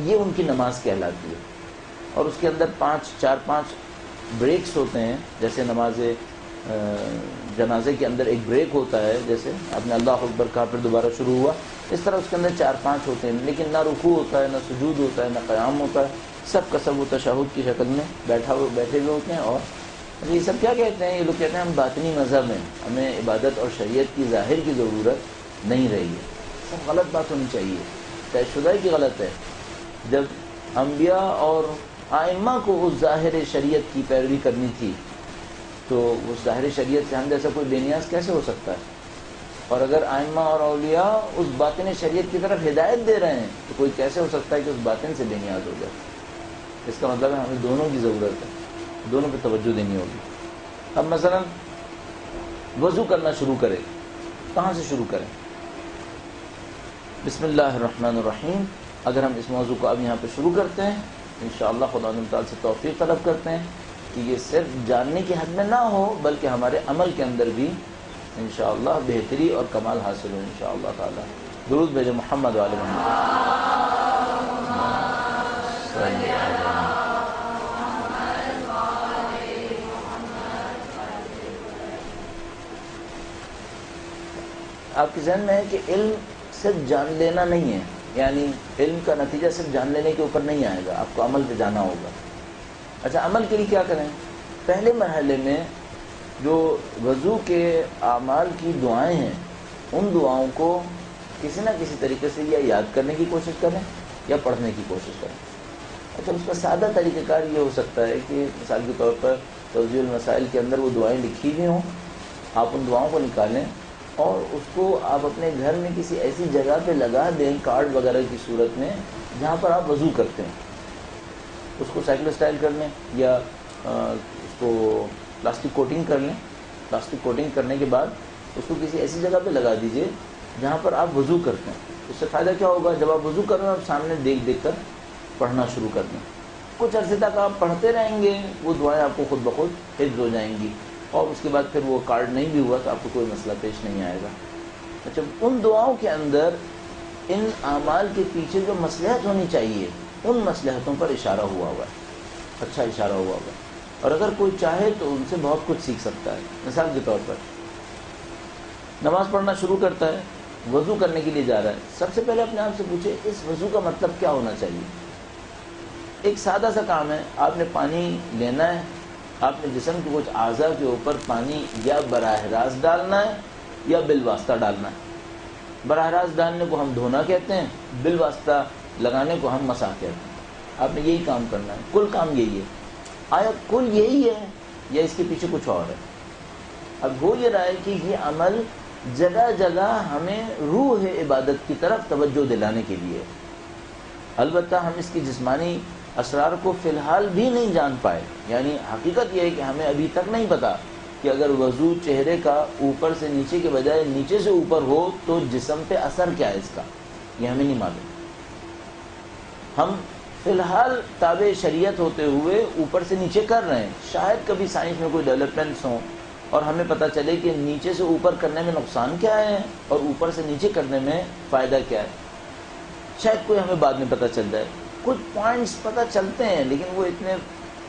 یہ ان کی نماز کہلاتی ہے. اور اس کے اندر 4-5 بریکس ہوتے ہیں، جیسے نماز جنازے کے اندر ایک بریک ہوتا ہے، جیسے آپ نے اللہ اکبر کہا پھر دوبارہ شروع ہوا، اس طرح اس کے اندر 4-5 ہوتے ہیں. لیکن نہ رکوع ہوتا ہے، نہ سجود ہوتا ہے، نہ قیام ہوتا ہے. سب کا سب وہ تشہد کی شکل میں بیٹھے ہوئے ہوتے ہیں. اور یہ سب کیا کہتے ہیں؟ یہ لوگ کہتے ہیں ہم باطنی مذہب ہیں، ہمیں عبادت اور شریعت کی ظاہر کی ضرورت نہیں رہی ہے. سب غلط بات ہونی چاہیے، طے شدہ کی غلط ہے. جب انبیاء اور ائمہ کو اس ظاہر شریعت کی پیروی کرنی تھی تو اس ظاہر شریعت سے ہم جیسا کوئی بے نیاز کیسے ہو سکتا ہے؟ اور اگر ائمہ اور اولیاء اس باطن شریعت کی طرف ہدایت دے رہے ہیں تو کوئی کیسے ہو سکتا ہے کہ اس باطن سے بے نیاز ہو جائے؟ اس کا مطلب ہے ہمیں دونوں کی ضرورت ہے، دونوں پہ توجہ دینی ہوگی. اب مثلا وضو کرنا شروع کرے، کہاں سے شروع کریں؟ بسم اللہ الرحمن الرحیم. اگر ہم اس موضوع کو اب یہاں پہ شروع کرتے ہیں انشاءاللہ خدا تعالیٰ سے توفیق طلب کرتے ہیں کہ یہ صرف جاننے کی حد میں نہ ہو بلکہ ہمارے عمل کے اندر بھی انشاءاللہ بہتری اور کمال حاصل ہو انشاءاللہ تعالیٰ. درود بھیجے محمد و آل محمد. آپ کے ذہن میں ہے کہ علم صرف جان لینا نہیں ہے، یعنی علم کا نتیجہ صرف جان لینے کے اوپر نہیں آئے گا، آپ کو عمل پہ جانا ہوگا. اچھا، عمل کے لیے کیا کریں؟ پہلے مرحلے میں جو وضو کے اعمال کی دعائیں ہیں ان دعاؤں کو کسی نہ کسی طریقے سے یا یاد کرنے کی کوشش کریں یا پڑھنے کی کوشش کریں. اچھا، اس کا سادہ طریقہ کار یہ ہو سکتا ہے کہ مثال کے طور پر توضیح المسائل کے اندر وہ دعائیں لکھی ہوئی ہوں، آپ ان دعاؤں کو نکالیں اور اس کو آپ اپنے گھر میں کسی ایسی جگہ پہ لگا دیں کارڈ وغیرہ کی صورت میں جہاں پر آپ وضو کرتے ہیں. اس کو سائیکل اسٹائل کر لیں یا اس کو پلاسٹک کوٹنگ کر لیں. پلاسٹک کوٹنگ کرنے کے بعد اس کو کسی ایسی جگہ پہ لگا دیجئے جہاں پر آپ وضو کرتے ہیں. اس سے فائدہ کیا ہوگا؟ جب آپ وضو کر رہے ہیں آپ سامنے دیکھ دیکھ کر پڑھنا شروع کر دیں. کچھ عرصے تک آپ پڑھتے رہیں گے، وہ دعائیں آپ کو خود بخود حفظ ہو جائیں گی، اور اس کے بعد پھر وہ کارڈ نہیں بھی ہوا تو آپ کو کوئی مسئلہ پیش نہیں آئے گا. اچھا، ان دعاؤں کے اندر ان اعمال کے پیچھے جو مصلحت ہونی چاہیے ان مصلحتوں پر اشارہ ہوا ہے، اچھا اشارہ ہوا ہے، اور اگر کوئی چاہے تو ان سے بہت کچھ سیکھ سکتا ہے۔ مثال کے طور پر نماز پڑھنا شروع کرتا ہے، وضو کرنے کے لیے جا رہا ہے، سب سے پہلے اپنے آپ سے پوچھے اس وضو کا مطلب کیا ہونا چاہیے۔ ایک سادہ سا کام ہے، آپ نے پانی لینا ہے، آپ نے جسم کے کچھ اعضاء کے اوپر پانی یا براہ راست ڈالنا ہے یا بالواسطہ ڈالنا ہے۔ براہ راست ڈالنے کو ہم دھونا کہتے ہیں، بالواسطہ لگانے کو ہم مسح کہتے ہیں۔ آپ نے یہی کام کرنا ہے، کل کام یہی ہے۔ آیا کل یہی ہے یا اس کے پیچھے کچھ اور ہے؟ اب ہو یہ رہا ہے کہ یہ عمل جگہ جگہ ہمیں روح عبادت کی طرف توجہ دلانے کے لیے، البتہ ہم اس کی جسمانی اسرار کو فی الحال بھی نہیں جان پائے۔ یعنی حقیقت یہ ہے کہ ہمیں ابھی تک نہیں پتا کہ اگر وضو چہرے کا اوپر سے نیچے کے بجائے نیچے سے اوپر ہو تو جسم پہ اثر کیا ہے اس کا، یہ ہمیں نہیں معلوم۔ ہم فی الحال تابع شریعت ہوتے ہوئے اوپر سے نیچے کر رہے ہیں، شاید کبھی سائنس میں کوئی ڈیولپمنٹس ہوں اور ہمیں پتہ چلے کہ نیچے سے اوپر کرنے میں نقصان کیا ہے اور اوپر سے نیچے کرنے میں فائدہ کیا ہے، شاید کوئی ہمیں بعد میں پتہ چل جائے۔ کچھ پوائنٹس پتہ چلتے ہیں لیکن وہ اتنے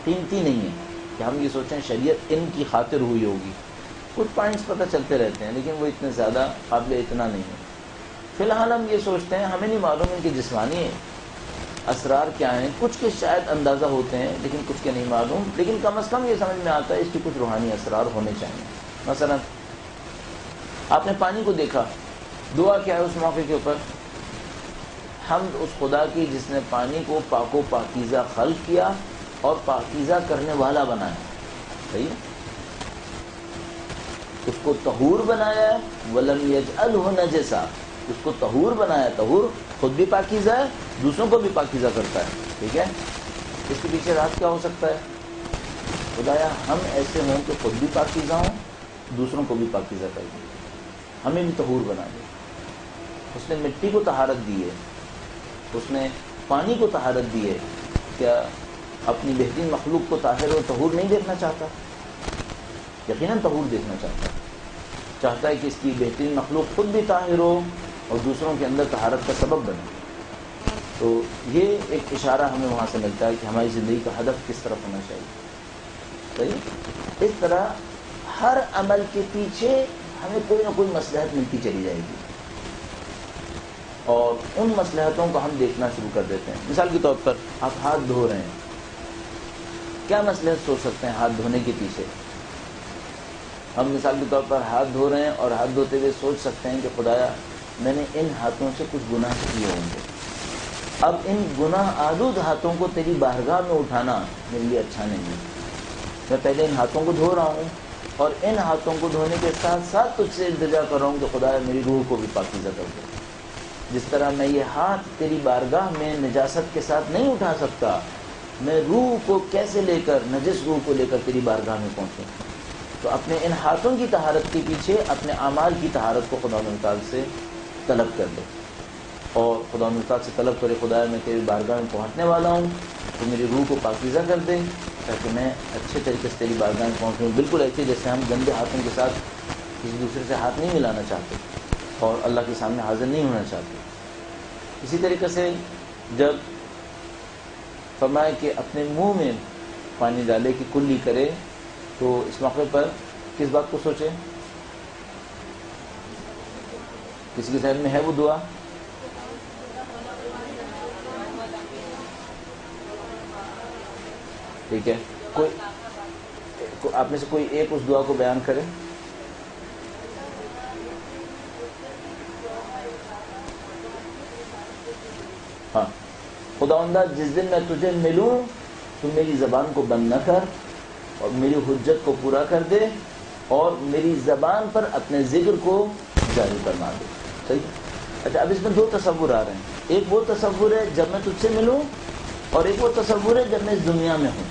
قیمتی نہیں ہیں کہ ہم یہ سوچیں شریعت ان کی خاطر ہوئی ہوگی۔ کچھ پوائنٹس پتہ چلتے رہتے ہیں لیکن وہ اتنے زیادہ قابل اتنا نہیں ہے۔ فی الحال ہم یہ سوچتے ہیں ہمیں نہیں معلوم ان کے جسمانی اسرار کیا ہیں، کچھ کے شاید اندازہ ہوتے ہیں لیکن کچھ کے نہیں معلوم، لیکن کم از کم یہ سمجھ میں آتا ہے اس کے کچھ روحانی اسرار ہونے چاہیے۔ مثلا آپ نے پانی کو دیکھا، دعا کیا ہے اس موقع کے اوپر؟ حمد اس خدا کی جس نے پانی کو پاک و پاکیزہ خلق کیا اور پاکیزہ کرنے والا بنایا، صحیح ہے؟ اس کو طہور بنایا، وَلَمْ يَجْعَلْهُ نَجَسًا، اس کو طہور بنایا۔ طہور خود بھی پاکیزہ ہے، دوسروں کو بھی پاکیزہ کرتا ہے، ٹھیک ہے؟ اس کے پیچھے راز کیا ہو سکتا ہے؟ خدایا ہم ایسے ہوں کہ خود بھی پاکیزہ ہوں، دوسروں کو بھی پاکیزہ کر دیں، ہمیں بھی طہور بنا دے۔ اس نے مٹی کو طہارت دی ہے، اس نے پانی کو طہارت دی ہے، کیا اپنی بہترین مخلوق کو طاہر و طہور نہیں دیکھنا چاہتا؟ یقیناً طہور دیکھنا چاہتا ہے کہ اس کی بہترین مخلوق خود بھی طاہر ہو اور دوسروں کے اندر طہارت کا سبب بنے۔ تو یہ ایک اشارہ ہمیں وہاں سے ملتا ہے کہ ہماری زندگی کا ہدف کس طرف ہونا چاہیے، صحیح؟ اس طرح ہر عمل کے پیچھے ہمیں کوئی نہ کوئی مصلحت ملتی چلی جائے گی اور ان مصلحتوں کو ہم دیکھنا شروع کر دیتے ہیں۔ مثال کے طور پر آپ ہاتھ دھو رہے ہیں، کیا مصلحت سوچ سکتے ہیں ہاتھ دھونے کے پیچھے؟ ہم مثال کے طور پر ہاتھ دھو رہے ہیں اور ہاتھ دھوتے ہوئے سوچ سکتے ہیں کہ خدایا میں نے ان ہاتھوں سے کچھ گناہ کیے ہوں گے، اب ان گناہ آلود ہاتھوں کو تیری بارگاہ میں اٹھانا میرے لیے اچھا نہیں ہے۔ میں پہلے ان ہاتھوں کو دھو رہا ہوں اور ان ہاتھوں کو دھونے کے ساتھ ساتھ تجھ سے التجا کر رہا ہوں کہ خدایا میری روح کو بھی پاکیزہ کر دے۔ جس طرح میں یہ ہاتھ تیری بارگاہ میں نجاست کے ساتھ نہیں اٹھا سکتا، میں روح کو کیسے لے کر، نجس روح کو لے کر تیری بارگاہ میں پہنچوں؟ تو اپنے ان ہاتھوں کی طہارت کے پیچھے اپنے اعمال کی طہارت کو خدا تعالیٰ سے طلب کر دے اور خدا تعالیٰ سے طلب کرے خدایا میں تیری بارگاہ میں پہنچنے والا ہوں، تو میری روح کو پاکیزہ کر دے تاکہ میں اچھے طریقے سے تیری بارگاہ میں پہنچوں۔ بالکل ایسے جیسے ہم گندے ہاتھوں کے ساتھ کسی دوسرے سے ہاتھ نہیں ملانا چاہتے اور اللہ کے سامنے حاضر نہیں ہونا چاہتے۔ اسی طریقے سے جب فرمائے کہ اپنے منہ میں پانی ڈالے کہ کلی کرے، تو اس موقع پر کس بات کو سوچے؟ کسی کے ذہن میں ہے وہ دعا؟ ٹھیک ہے، کوئی آپ میں سے کوئی ایک اس دعا کو بیان کرے۔ ہاں، خداوندہ جس دن میں تجھے ملوں تو میری زبان کو بند نہ کر اور میری حجت کو پورا کر دے اور میری زبان پر اپنے ذکر کو جاری فرما دے۔ صحیح؟ اچھا، اب اس میں دو تصور آ رہے ہیں، ایک وہ تصور ہے جب میں تجھ سے ملوں اور ایک وہ تصور ہے جب میں اس دنیا میں ہوں۔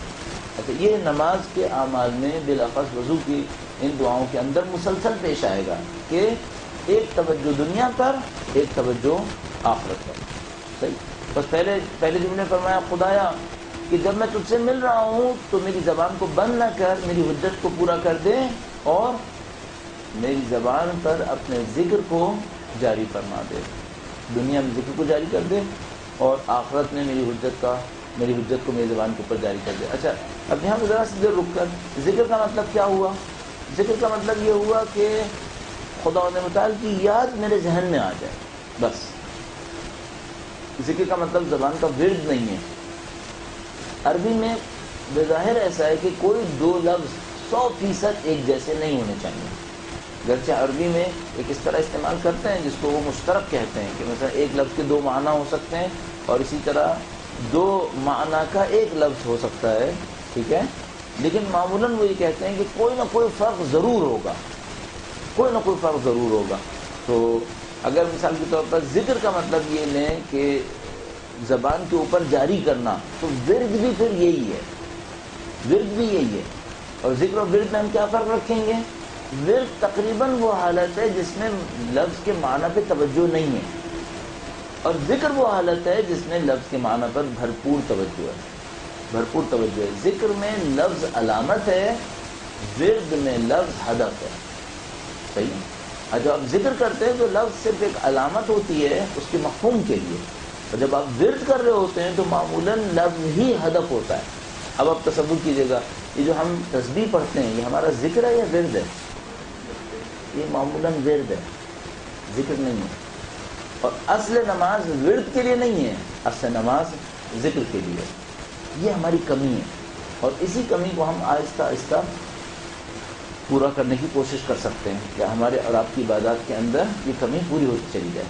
اچھا، یہ نماز کے اعمال میں بالاخص وضو کی ان دعاؤں کے اندر مسلسل پیش آئے گا کہ ایک توجہ دنیا پر، ایک توجہ آخرت پر۔ صحیح؟ بس پہلے جملے فرمایا خدایا کہ جب میں تجھ سے مل رہا ہوں تو میری زبان کو بند نہ کر، میری حجت کو پورا کر دے اور میری زبان پر اپنے ذکر کو جاری فرما دے۔ دنیا میں ذکر کو جاری کر دے اور آخرت میں میری حجت کو میری زبان کے اوپر جاری کر دے۔ اچھا اب یہاں ذرا سی دیر رک کر ذکر کا مطلب کیا ہوا؟ ذکر کا مطلب یہ ہوا کہ خدا متعال کی یاد میرے ذہن میں آ جائے، بس۔ ذکر کا مطلب زبان کا ورد نہیں ہے۔ عربی میں بظاہر ایسا ہے کہ کوئی دو لفظ 100% ایک جیسے نہیں ہونے چاہیے، گرچہ عربی میں ایک اس طرح استعمال کرتے ہیں جس کو وہ مشترک کہتے ہیں کہ مثلا ایک لفظ کے دو معنی ہو سکتے ہیں اور اسی طرح دو معنی کا ایک لفظ ہو سکتا ہے، ٹھیک ہے، لیکن معمولاً وہ یہ کہتے ہیں کہ کوئی نہ کوئی فرق ضرور ہوگا، کوئی نہ کوئی فرق ضرور ہوگا۔ تو اگر مثال کے طور پر ذکر کا مطلب یہ لیں کہ زبان کے اوپر جاری کرنا، تو ورد بھی پھر یہی ہے، ورد بھی یہی ہے۔ اور ذکر اور ورد میں ہم کیا فرق رکھیں گے؟ ورد تقریباً وہ حالت ہے جس میں لفظ کے معنی پہ توجہ نہیں ہے، اور ذکر وہ حالت ہے جس میں لفظ کے معنی پر بھرپور توجہ ہے، بھرپور توجہ ہے۔ ذکر میں لفظ علامت ہے، ورد میں لفظ ہدف ہے، صحیح ہے۔ اور جب آپ ذکر کرتے ہیں تو لفظ صرف ایک علامت ہوتی ہے اس کے مفہوم کے لیے، اور جب آپ ورد کر رہے ہوتے ہیں تو معمولاً لفظ ہی ہدف ہوتا ہے۔ اب آپ تصور کیجئے گا، یہ جو ہم تسبیح پڑھتے ہیں یہ ہمارا ذکر ہے یا ورد ہے؟ یہ معمولاً ورد ہے، ذکر نہیں ہے۔ اور اصل نماز ورد کے لیے نہیں ہے، اصل نماز ذکر کے لیے۔ یہ ہماری کمی ہے، اور اسی کمی کو ہم آہستہ آہستہ پورا کرنے کی کوشش کر سکتے ہیں کہ ہمارے اور آپ کی عبادات کے اندر یہ کمی پوری ہوتی چلی جائے،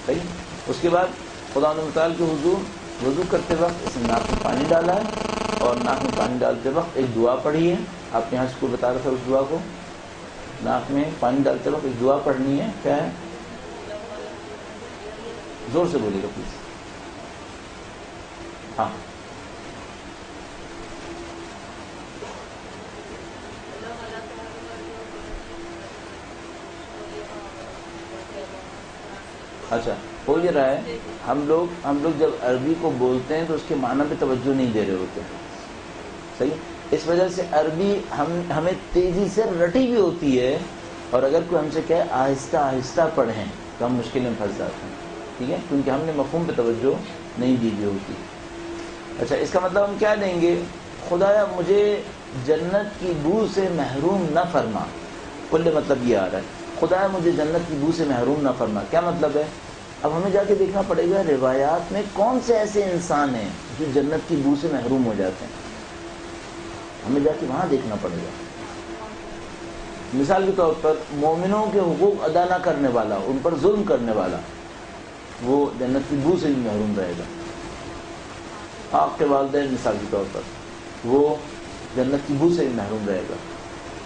صحیح۔ اس کے بعد خدا متعال کے حضور وضو کرتے وقت اس نے ناک میں پانی ڈالا ہے، اور ناک میں پانی ڈالتے وقت ایک دعا پڑھی ہے۔ آپ یہاں اس کو بتا رہا تھا، اس دعا کو ناک میں پانی ڈالتے وقت ایک دعا پڑھنی ہے، کیا ہے؟ زور سے بولیے گا پلیز۔ ہاں، اچھا ہو یہ رہا ہے، ہم لوگ جب عربی کو بولتے ہیں تو اس کے معنی پہ توجہ نہیں دے رہے ہوتے، صحیح۔ اس وجہ سے عربی ہمیں تیزی سے رٹی بھی ہوتی ہے، اور اگر کوئی ہم سے کہے آہستہ آہستہ پڑھیں تو ہم مشکل میں پھنس جاتے ہیں، ٹھیک ہے، کیونکہ ہم نے مفہوم پہ توجہ نہیں دی ہوتی۔ اچھا اس کا مطلب ہم کیا دیں گے؟ خدایا مجھے جنت کی بو سے محروم نہ فرما، کل مطلب یہ آ رہا ہے، خدایا مجھے جنت کی بو سے محروم نہ فرما۔ کیا مطلب ہے؟ اب ہمیں جا کے دیکھنا پڑے گا روایات میں کون سے ایسے انسان ہیں جو جنت کی بو سے محروم ہو جاتے ہیں، ہمیں جا کے وہاں دیکھنا پڑے گا۔ مثال کے طور پر مومنوں کے حقوق ادا نہ کرنے والا، ان پر ظلم کرنے والا، وہ جنت کی بو سے بھی محروم رہے گا۔ آپ کے والدین مثال کے طور پر، وہ جنت کی بو سے بھی محروم رہے گا۔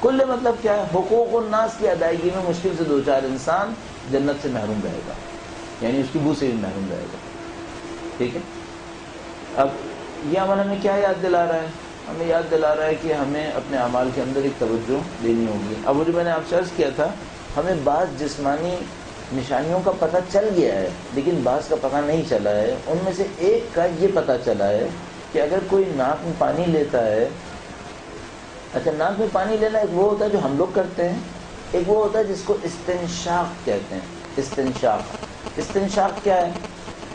کل مطلب کیا ہے؟ حقوق الناس کی ادائیگی میں مشکل سے 2-4 انسان جنت سے محروم رہے گا، یعنی اس کی بو سے بھی محروم رہے گا، ٹھیک ہے۔ اب یہ عمل ہمیں کیا یاد دلا رہا ہے؟ ہمیں یاد دلا رہا ہے کہ ہمیں اپنے اعمال کے اندر ایک توجہ دینی ہوگی۔ اب وہ جو میں نے آپ سے عرض کیا تھا، ہمیں بعض جسمانی نشانیوں کا پتہ چل گیا ہے لیکن بعض کا پتہ نہیں چلا ہے۔ ان میں سے ایک کا یہ پتہ چلا ہے کہ اگر کوئی ناک میں پانی لیتا ہے، اچھا ناک میں پانی لینا ایک وہ ہوتا ہے جو ہم لوگ کرتے ہیں، ایک وہ ہوتا ہے جس کو استنشاق کہتے ہیں۔ استنشاق کیا ہے؟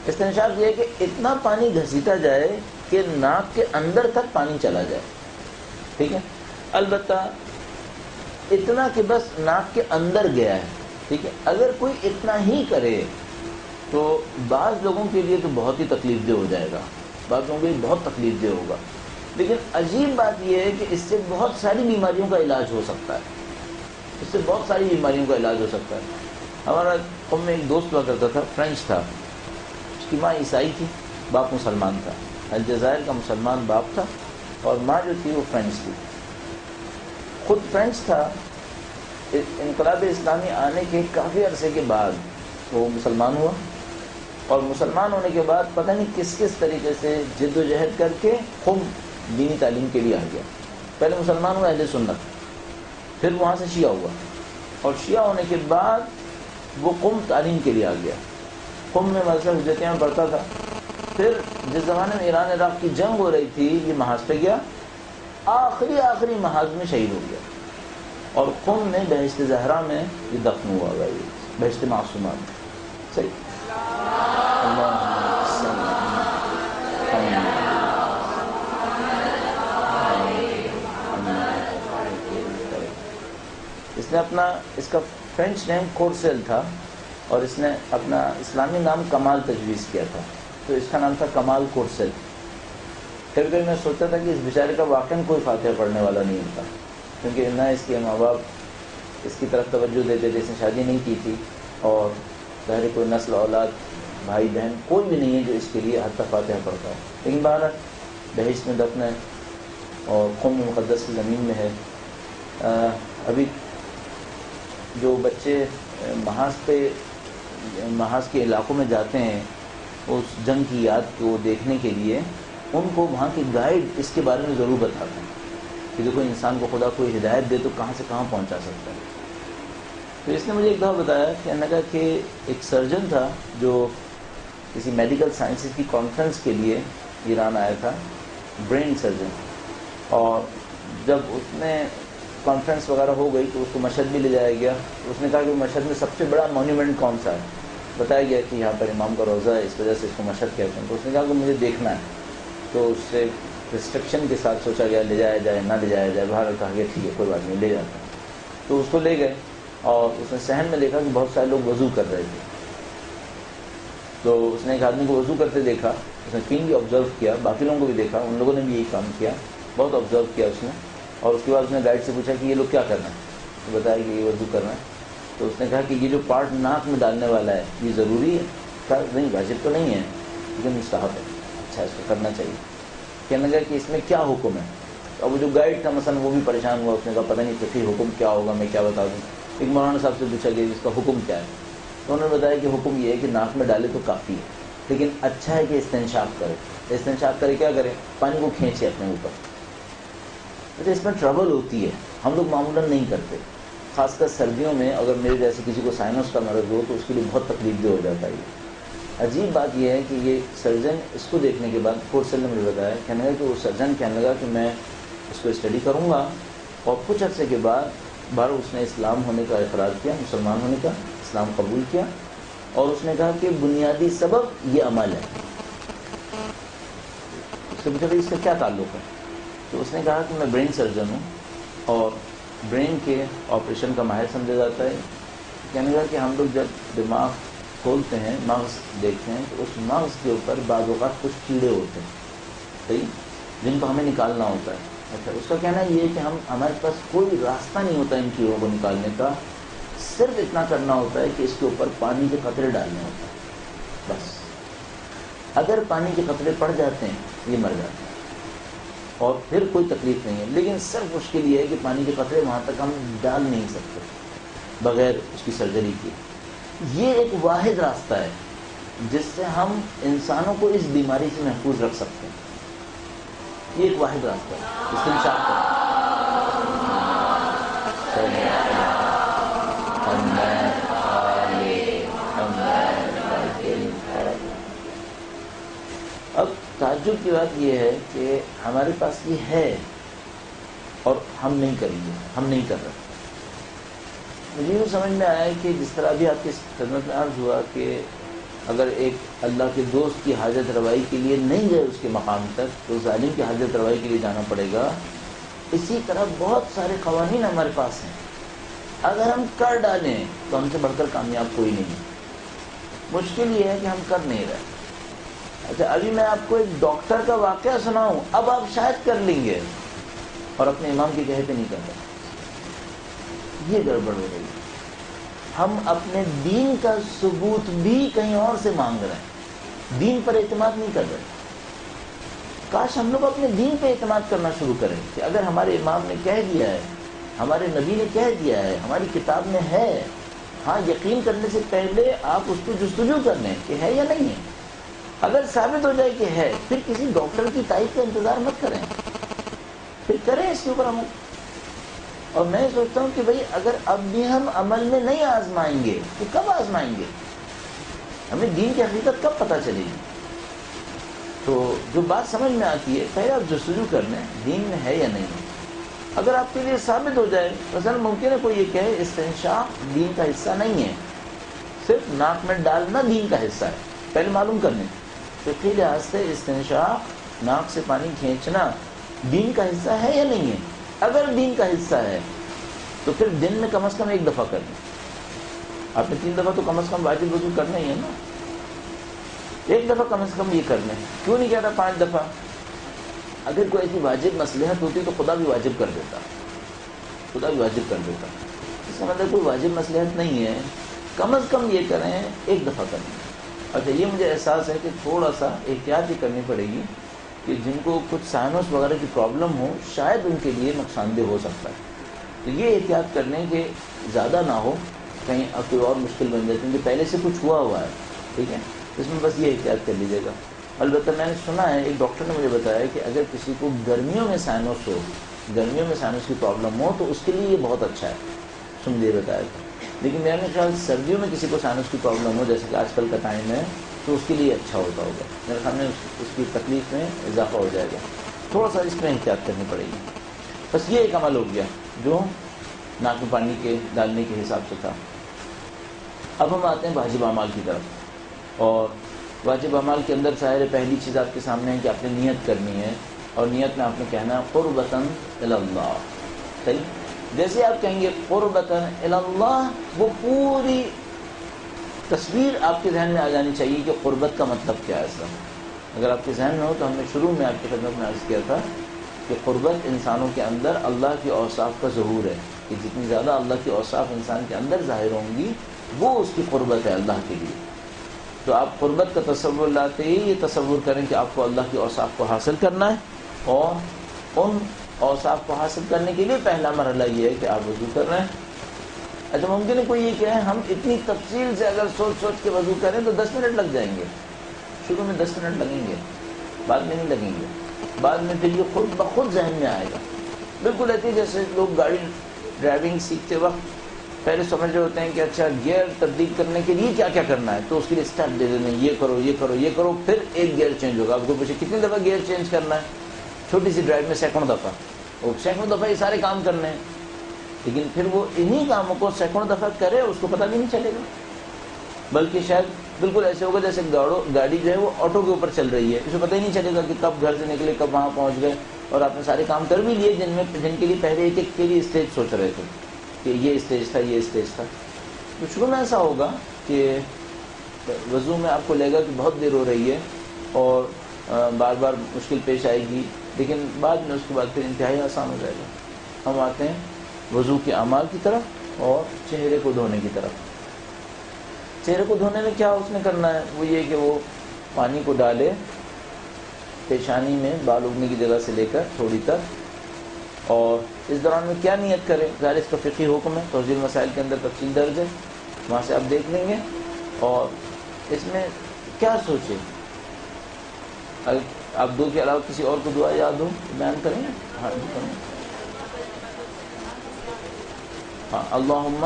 استنشاق یہ ہے کہ اتنا پانی گھسیٹا جائے کہ ناک کے اندر تک پانی چلا جائے، ٹھیک ہے، البتہ اتنا کہ بس ناک کے اندر گیا ہے، ٹھیک ہے۔ اگر کوئی اتنا ہی کرے تو بعض لوگوں کے لیے تو بہت ہی تکلیف دہ ہو جائے گا، بعض لوگوں کے لیے بہت تکلیف دہ ہوگا، لیکن عجیب بات یہ ہے کہ اس سے بہت ساری بیماریوں کا علاج ہو سکتا ہے، اس سے بہت ساری بیماریوں کا علاج ہو سکتا ہے۔ ہمارا قوم میں ایک دوست ہوا کرتا تھا، فرینچ تھا، اس کی ماں عیسائی تھی، باپ مسلمان تھا، الجزائر کا مسلمان باپ تھا اور ماں جو تھی وہ فرینچ تھی۔ خود فرینچ تھا، انقلاب اسلامی آنے کے کافی عرصے کے بعد وہ مسلمان ہوا، اور مسلمان ہونے کے بعد پتہ نہیں کس طریقے سے جد و جہد کر کے خود دینی تعلیم کے لیے آ گیا۔ پہلے مسلمان ہوا اہل سنت، پھر وہاں سے شیعہ ہوا، اور شیعہ ہونے کے بعد وہ قم تعلیم کے لیے آ گیا۔ قم میں مدرسہ حجتیہ میں پڑھتا تھا، پھر جس زمانے میں ایران عراق کی جنگ ہو رہی تھی یہ محاذ پہ گیا، آخری محاذ میں شہید ہو گیا، اور قم میں بہشت زہرا میں یہ دفن ہوا گیا، بہشت معصومہ میں، صحیح۔ نے اپنا اس کا فرینچ نیم کورسیل تھا اور اس نے اپنا اسلامی نام کمال تجویز کیا تھا، تو اس کا نام تھا کمال کورسیل۔ کبھی کبھی میں سوچتا تھا کہ اس بیچارے کا واقعاً کوئی فاتحہ پڑھنے والا نہیں ہوتا، کیونکہ نہ اس کے ماں باپ اس کی طرف توجہ دیتے تھے، اس نے شادی نہیں کی تھی، اور ظاہر کوئی نسل اولاد بھائی بہن کوئی بھی نہیں ہے جو اس کے لیے حتی فاتحہ پڑھتا ہے، لیکن بہرحال بہشت میں دفن ہے اور قوم مقدس کی زمین میں ہے۔ ابھی جو بچے محاذ کے علاقوں میں جاتے ہیں اس جنگ کی یاد کو دیکھنے کے لیے، ان کو وہاں کے گائیڈ اس کے بارے میں ضرور بتاتے ہیں کہ دیکھو انسان کو خدا کوئی ہدایت دے تو کہاں سے کہاں پہنچا سکتا ہے۔ تو اس نے مجھے ایک دفعہ بتایا کہ انہوں نے کہا کہ ایک سرجن تھا جو کسی میڈیکل سائنسز کی کانفرنس کے لیے ایران آیا تھا، برین سرجن، اور جب اس میں کانفرنس وغیرہ ہو گئی تو اس کو مشہد بھی لے جایا گیا۔ اس نے کہا کہ مشہد میں سب سے بڑا مونیومنٹ کون سا ہے؟ بتایا گیا کہ یہاں پر امام کا روضہ ہے، اس وجہ سے اس کو مشہد کہتے ہیں۔ تو اس نے کہا کہ مجھے دیکھنا ہے، تو اس سے ریسٹرکشن کے ساتھ سوچا گیا لے جایا جائے نہ لے جایا جائے، باہر کہا گیا ٹھیک ہے کوئی بات نہیں لے جاتا۔ تو اس کو لے گئے اور اس نے صحن میں دیکھا کہ بہت سارے لوگ وضو کر رہے تھے، تو اس نے ایک آدمی کو وضو کرتے دیکھا، اس نے کلین بھی آبزرو کیا، باقی لوگوں کو بھی دیکھا، ان لوگوں نے بھی یہی کام کیا، بہت آبزرو کیا اس نے، اور اس کے بعد اس نے گائیڈ سے پوچھا کہ یہ لوگ کیا کرنا ہے، تو بتایا کہ یہ وضو کرنا ہے۔ تو اس نے کہا کہ یہ جو پارٹ ناک میں ڈالنے والا ہے یہ ضروری ہے؟ کہا نہیں واجب تو نہیں ہے لیکن مستحب ہے، اچھا اس کو کرنا چاہیے۔ کہنے لگا کہ اس میں کیا حکم ہے؟ اب وہ جو گائیڈ تھا مثلا وہ بھی پریشان ہوا، اس نے کہا پتہ نہیں فقہی حکم کیا ہوگا، میں کیا بتا دوں۔ ایک مولانا صاحب سے پوچھا کہ اس کا حکم کیا ہے، تو انہوں نے بتایا کہ حکم یہ ہے کہ ناک میں ڈالے تو کافی ہے، لیکن اچھا ہے کہ استنشاق کرے۔ استنشاق کرے کیا کرے؟ پانی کو کھینچے اپنے اوپر۔ اچھا اس میں ٹربل ہوتی ہے، ہم لوگ معمولاً نہیں کرتے، خاص کر سردیوں میں اگر میرے جیسے کسی کو سائنس کا مرض ہو تو اس کے لیے بہت تکلیف دہ ہو جاتا ہے۔ عجیب بات یہ ہے کہ یہ سرجن اس کو دیکھنے کے بعد کورسل نے مجھے بتایا، کہنے لگا کہ وہ سرجن کہنے لگا کہ میں اس کو اسٹڈی کروں گا، اور کچھ عرصے کے بعد بار اس نے اسلام ہونے کا اقرار کیا، مسلمان ہونے کا، اسلام قبول کیا، اور اس نے کہا کہ بنیادی سبب یہ عمل ہے۔ اس سے پوچھا کہ اس کا کیا تعلق ہے، تو اس نے کہا کہ میں برین سرجن ہوں اور برین کے آپریشن کا ماہر سمجھا جاتا ہے۔ کہنے لگا کہ ہم لوگ جب دماغ کھولتے ہیں، مغز دیکھتے ہیں، تو اس مغز کے اوپر بعض اوقات کچھ کیڑے ہوتے ہیں، صحیح، جن کو ہمیں نکالنا ہوتا ہے۔ اچھا اس کا کہنا یہ ہے کہ ہمارے پاس کوئی راستہ نہیں ہوتا ان کیڑوں کو نکالنے کا، صرف اتنا کرنا ہوتا ہے کہ اس کے اوپر پانی کے قطرے ڈالنے ہوتے ہیں، بس اگر پانی کے قطرے پڑ جاتے ہیں یہ مر جاتے ہیں اور پھر کوئی تکلیف نہیں ہے، لیکن صرف مشکل یہ ہے کہ پانی کے قطرے وہاں تک ہم ڈال نہیں سکتے بغیر اس کی سرجری کی۔ یہ ایک واحد راستہ ہے جس سے ہم انسانوں کو اس بیماری سے محفوظ رکھ سکتے ہیں، یہ ایک واحد راستہ ہے، استنشاق کا۔ اب تعجب کی بات یہ ہے کہ ہمارے پاس یہ ہے اور ہم نہیں کریں گے، ہم نہیں کر رہے۔ مجھے یہ سمجھ میں آیا کہ جس طرح بھی آپ کی خدمت میں عرض ہوا کہ اگر ایک اللہ کے دوست کی حاجت روائی کے لیے نہیں گئے اس کے مقام تک تو ظالم کی حاجت روائی کے لیے جانا پڑے گا، اسی طرح بہت سارے قوانین ہمارے پاس ہیں، اگر ہم کر ڈالیں تو ہم سے بڑھ کر کامیاب کوئی نہیں ہے۔ مشکل یہ ہے کہ ہم کر نہیں رہے۔ اچھا ابھی میں آپ کو ایک ڈاکٹر کا واقعہ سناؤں، اب آپ شاید کر لیں گے اور اپنے امام کی کہے پہ نہیں کر رہے، یہ گڑبڑ ہو رہی ہے۔ ہم اپنے دین کا ثبوت بھی کہیں اور سے مانگ رہے ہیں، دین پر اعتماد نہیں کر رہے۔ کاش ہم لوگ اپنے دین پہ اعتماد کرنا شروع کریں کہ اگر ہمارے امام نے کہہ دیا ہے، ہمارے نبی نے کہہ دیا ہے، ہماری کتاب میں ہے، ہاں یقین کرنے سے پہلے آپ اس کو جستجو کر لیں کہ ہے یا نہیں ہے۔ اگر ثابت ہو جائے کہ ہے پھر کسی ڈاکٹر کی تائید کا انتظار مت کریں، پھر کریں اس کے اوپر عمل۔ اور میں سوچتا ہوں کہ بھئی اگر اب بھی ہم عمل میں نہیں آزمائیں گے تو کب آزمائیں گے؟ ہمیں دین کی حقیقت کب پتہ چلے گی؟ تو جو بات سمجھ میں آتی ہے پہلے آپ جستجو کر لیں دین میں ہے یا نہیں ہے۔ اگر آپ کے لیے ثابت ہو جائے، مثلا ممکن ہے کوئی یہ کہے استنشاق دین کا حصہ نہیں ہے، صرف ناک میں ڈالنا دین کا حصہ ہے، پہلے معلوم کر لیں فقہی لحاظ سے استنشاق ناک سے پانی کھینچنا دین کا حصہ ہے یا نہیں ہے۔ اگر دین کا حصہ ہے تو پھر دن میں کم از کم 1 دفعہ کرنا. آپ نے 3 دفعہ تو کم از کم واجب وضو کرنا ہی ہے نا. 1 دفعہ کم از کم یہ کرنا ہے. کیوں نہیں کہتا 5 دفعہ؟ اگر کوئی ایسی واجب مصلحت ہوتی تو خدا بھی واجب کر دیتا. خدا بھی واجب کر دیتا. اس کا مطلب کوئی واجب مصلحت نہیں ہے. کم از کم یہ کریں 1 دفعہ کریں. اچھا یہ مجھے احساس ہے کہ تھوڑا سا احتیاط ہی کرنی پڑے گی کہ جن کو کچھ سائنس وغیرہ کی پرابلم ہو شاید ان کے لیے نقصان دہ ہو سکتا ہے. تو یہ احتیاط کر لیں کہ زیادہ نہ ہو, کہیں اب کوئی اور مشکل بن جائے کیونکہ پہلے سے کچھ ہوا ہے. ٹھیک ہے, اس میں بس یہ احتیاط کر لیجیے گا. البتہ میں نے سنا ہے, ایک ڈاکٹر نے مجھے بتایا کہ اگر کسی کو گرمیوں میں سائنس ہو, گرمیوں میں سائنس کی پرابلم ہو تو اس کے لیے یہ بہت اچھا ہے. سن بتایا تھا. لیکن میرے خیال سردیوں میں کسی کو سائنس کی پرابلم ہو جیسے کہ آج کل کا ٹائم ہے تو اس کے لیے اچھا ہوتا ہوگا. میرے خیال میں اس کی تکلیف میں اضافہ ہو جائے گا. تھوڑا سا اس میں احتیاط کرنی پڑے گی. بس یہ ایک عمل ہو گیا جو ناک میں پانی کے ڈالنے کے حساب سے تھا. اب ہم آتے ہیں واجب اعمال کی طرف. اور واجب اعمال کے اندر ظاہر پہلی چیز آپ کے سامنے ہے کہ آپ نے نیت کرنی ہے, اور نیت میں آپ نے کہنا ہے قربتاً الی اللہ. صحیح, جیسے آپ کہیں گے قربتاً الی اللہ, وہ پوری تصویر آپ کے ذہن میں آ جانی چاہیے کہ قربت کا مطلب کیا ہے. اس کا اگر آپ کے ذہن میں ہو تو ہم نے شروع میں آپ کی خدمت میں عرض کیا تھا کہ قربت انسانوں کے اندر اللہ کی اوصاف کا ظہور ہے, کہ جتنی زیادہ اللہ کی اوصاف انسان کے اندر ظاہر ہوں گی وہ اس کی قربت ہے اللہ کے لیے. تو آپ قربت کا تصور لاتے ہی یہ تصور کریں کہ آپ کو اللہ کی اوصاف کو حاصل کرنا ہے, اور ان اوصاف کو حاصل کرنے کے لیے پہلا مرحلہ یہ ہے کہ آپ وضو کر رہے ہیں. اچھا ممکن ہے کوئی یہ کہے ہم اتنی تفصیل سے اگر سوچ سوچ کے وضو کریں تو 10 منٹ لگ جائیں گے. شروع میں 10 منٹ لگیں گے, بعد میں نہیں لگیں گے. بعد میں پھر یہ خود بخود ذہن میں آئے گا. بالکل ایسے جیسے لوگ گاڑی ڈرائیونگ سیکھتے وقت پہلے سمجھ رہے ہوتے ہیں کہ اچھا گیئر تبدیل کرنے کے لیے کیا کیا کرنا ہے, تو اس کے لیے اسٹیپ دے دیتے ہیں, یہ کرو یہ کرو یہ کرو, پھر ایک گیئر چینج ہوگا. آپ کو پوچھے کتنی دفعہ گیئر چینج کرنا ہے, چھوٹی سی ڈرائیو میں سینکڑوں دفعہ, وہ سینکڑوں دفعہ یہ سارے کام کرنے ہیں. لیکن پھر وہ انہی کاموں کو سینکڑوں دفعہ کرے اس کو پتہ بھی نہیں چلے گا, بلکہ شاید بالکل ایسے ہوگا جیسے گاڑی جو ہے وہ آٹو کے اوپر چل رہی ہے, اسے پتہ ہی نہیں چلے گا کہ کب گھر سے نکلے کب وہاں پہنچ گئے, اور آپ نے سارے کام کر بھی لیے جن کے لیے پہلے ایک ایک کے لیے اسٹیج سوچ رہے تھے کہ یہ اسٹیج تھا یہ اسٹیج تھا. تو شروع میں ایسا ہوگا کہ وضو میں آپ کو لگے گا کہ بہت دیر ہو رہی ہے اور بار بار مشکل پیش آئے گی, لیکن بعد میں اس کے بعد پھر انتہائی آسان ہو جائے گا. ہم آتے ہیں وضو کے اعمال کی طرف اور چہرے کو دھونے کی طرف. چہرے کو دھونے میں کیا اس نے کرنا ہے, وہ یہ کہ وہ پانی کو ڈالے پیشانی میں بال اگنے کی جگہ سے لے کر تھوڑی تک, اور اس دوران میں کیا نیت کرے, ظاہر اس کا فقہی حکم ہے, توضیح مسائل کے اندر تفصیل درج ہے, وہاں سے آپ دیکھ لیں گے. اور اس میں کیا سوچے, آپ دو کے علاوہ کسی اور کو دعا یاد ہو بیان کریں گے. ہاں ہاں, اللہم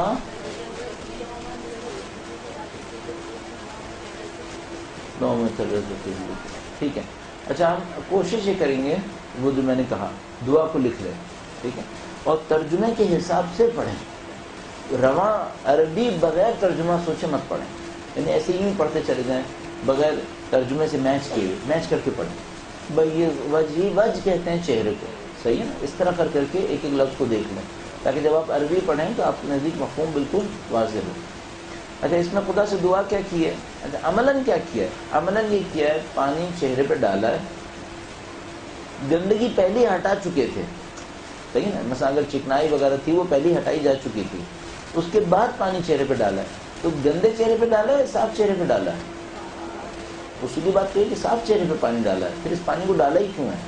ٹھیک ہے. اچھا ہم کوشش یہ کریں گے, وہ جو میں نے کہا دعا کو لکھ لیں, ٹھیک ہے, اور ترجمے کے حساب سے پڑھیں. رواں عربی بغیر ترجمہ سوچے مت پڑھیں, یعنی ایسے ہی پڑھتے چلے جائیں بغیر ترجمے سے میچ کر کے پڑھیں. بھائی یہ وجہ کہتے ہیں چہرے کو, صحیح ہے نا, اس طرح کر کر کے ایک ایک لفظ کو دیکھ لیں تاکہ جب آپ عربی پڑھیں تو آپ کے نزدیک مفہوم بالکل واضح ہو. اچھا اس میں خدا سے دعا کیا کی ہے, اچھا عملاً کیا کیا ہے, عملاً یہ کیا ہے پانی چہرے پہ ڈالا ہے, گندگی پہلے ہٹا چکے تھے, صحیح نا, مثلا اگر چکنائی وغیرہ تھی وہ پہلے ہٹائی جا چکی تھی, اس کے بعد پانی چہرے پہ ڈالا ہے. تو گندے چہرے پہ ڈالا ہے صاف چہرے پہ ڈالا ہے, اصولی بات یہ ہے کہ صاف چہرے پہ پانی ڈالا ہے, پھر اس پانی کو ڈالا ہی کیوں ہے.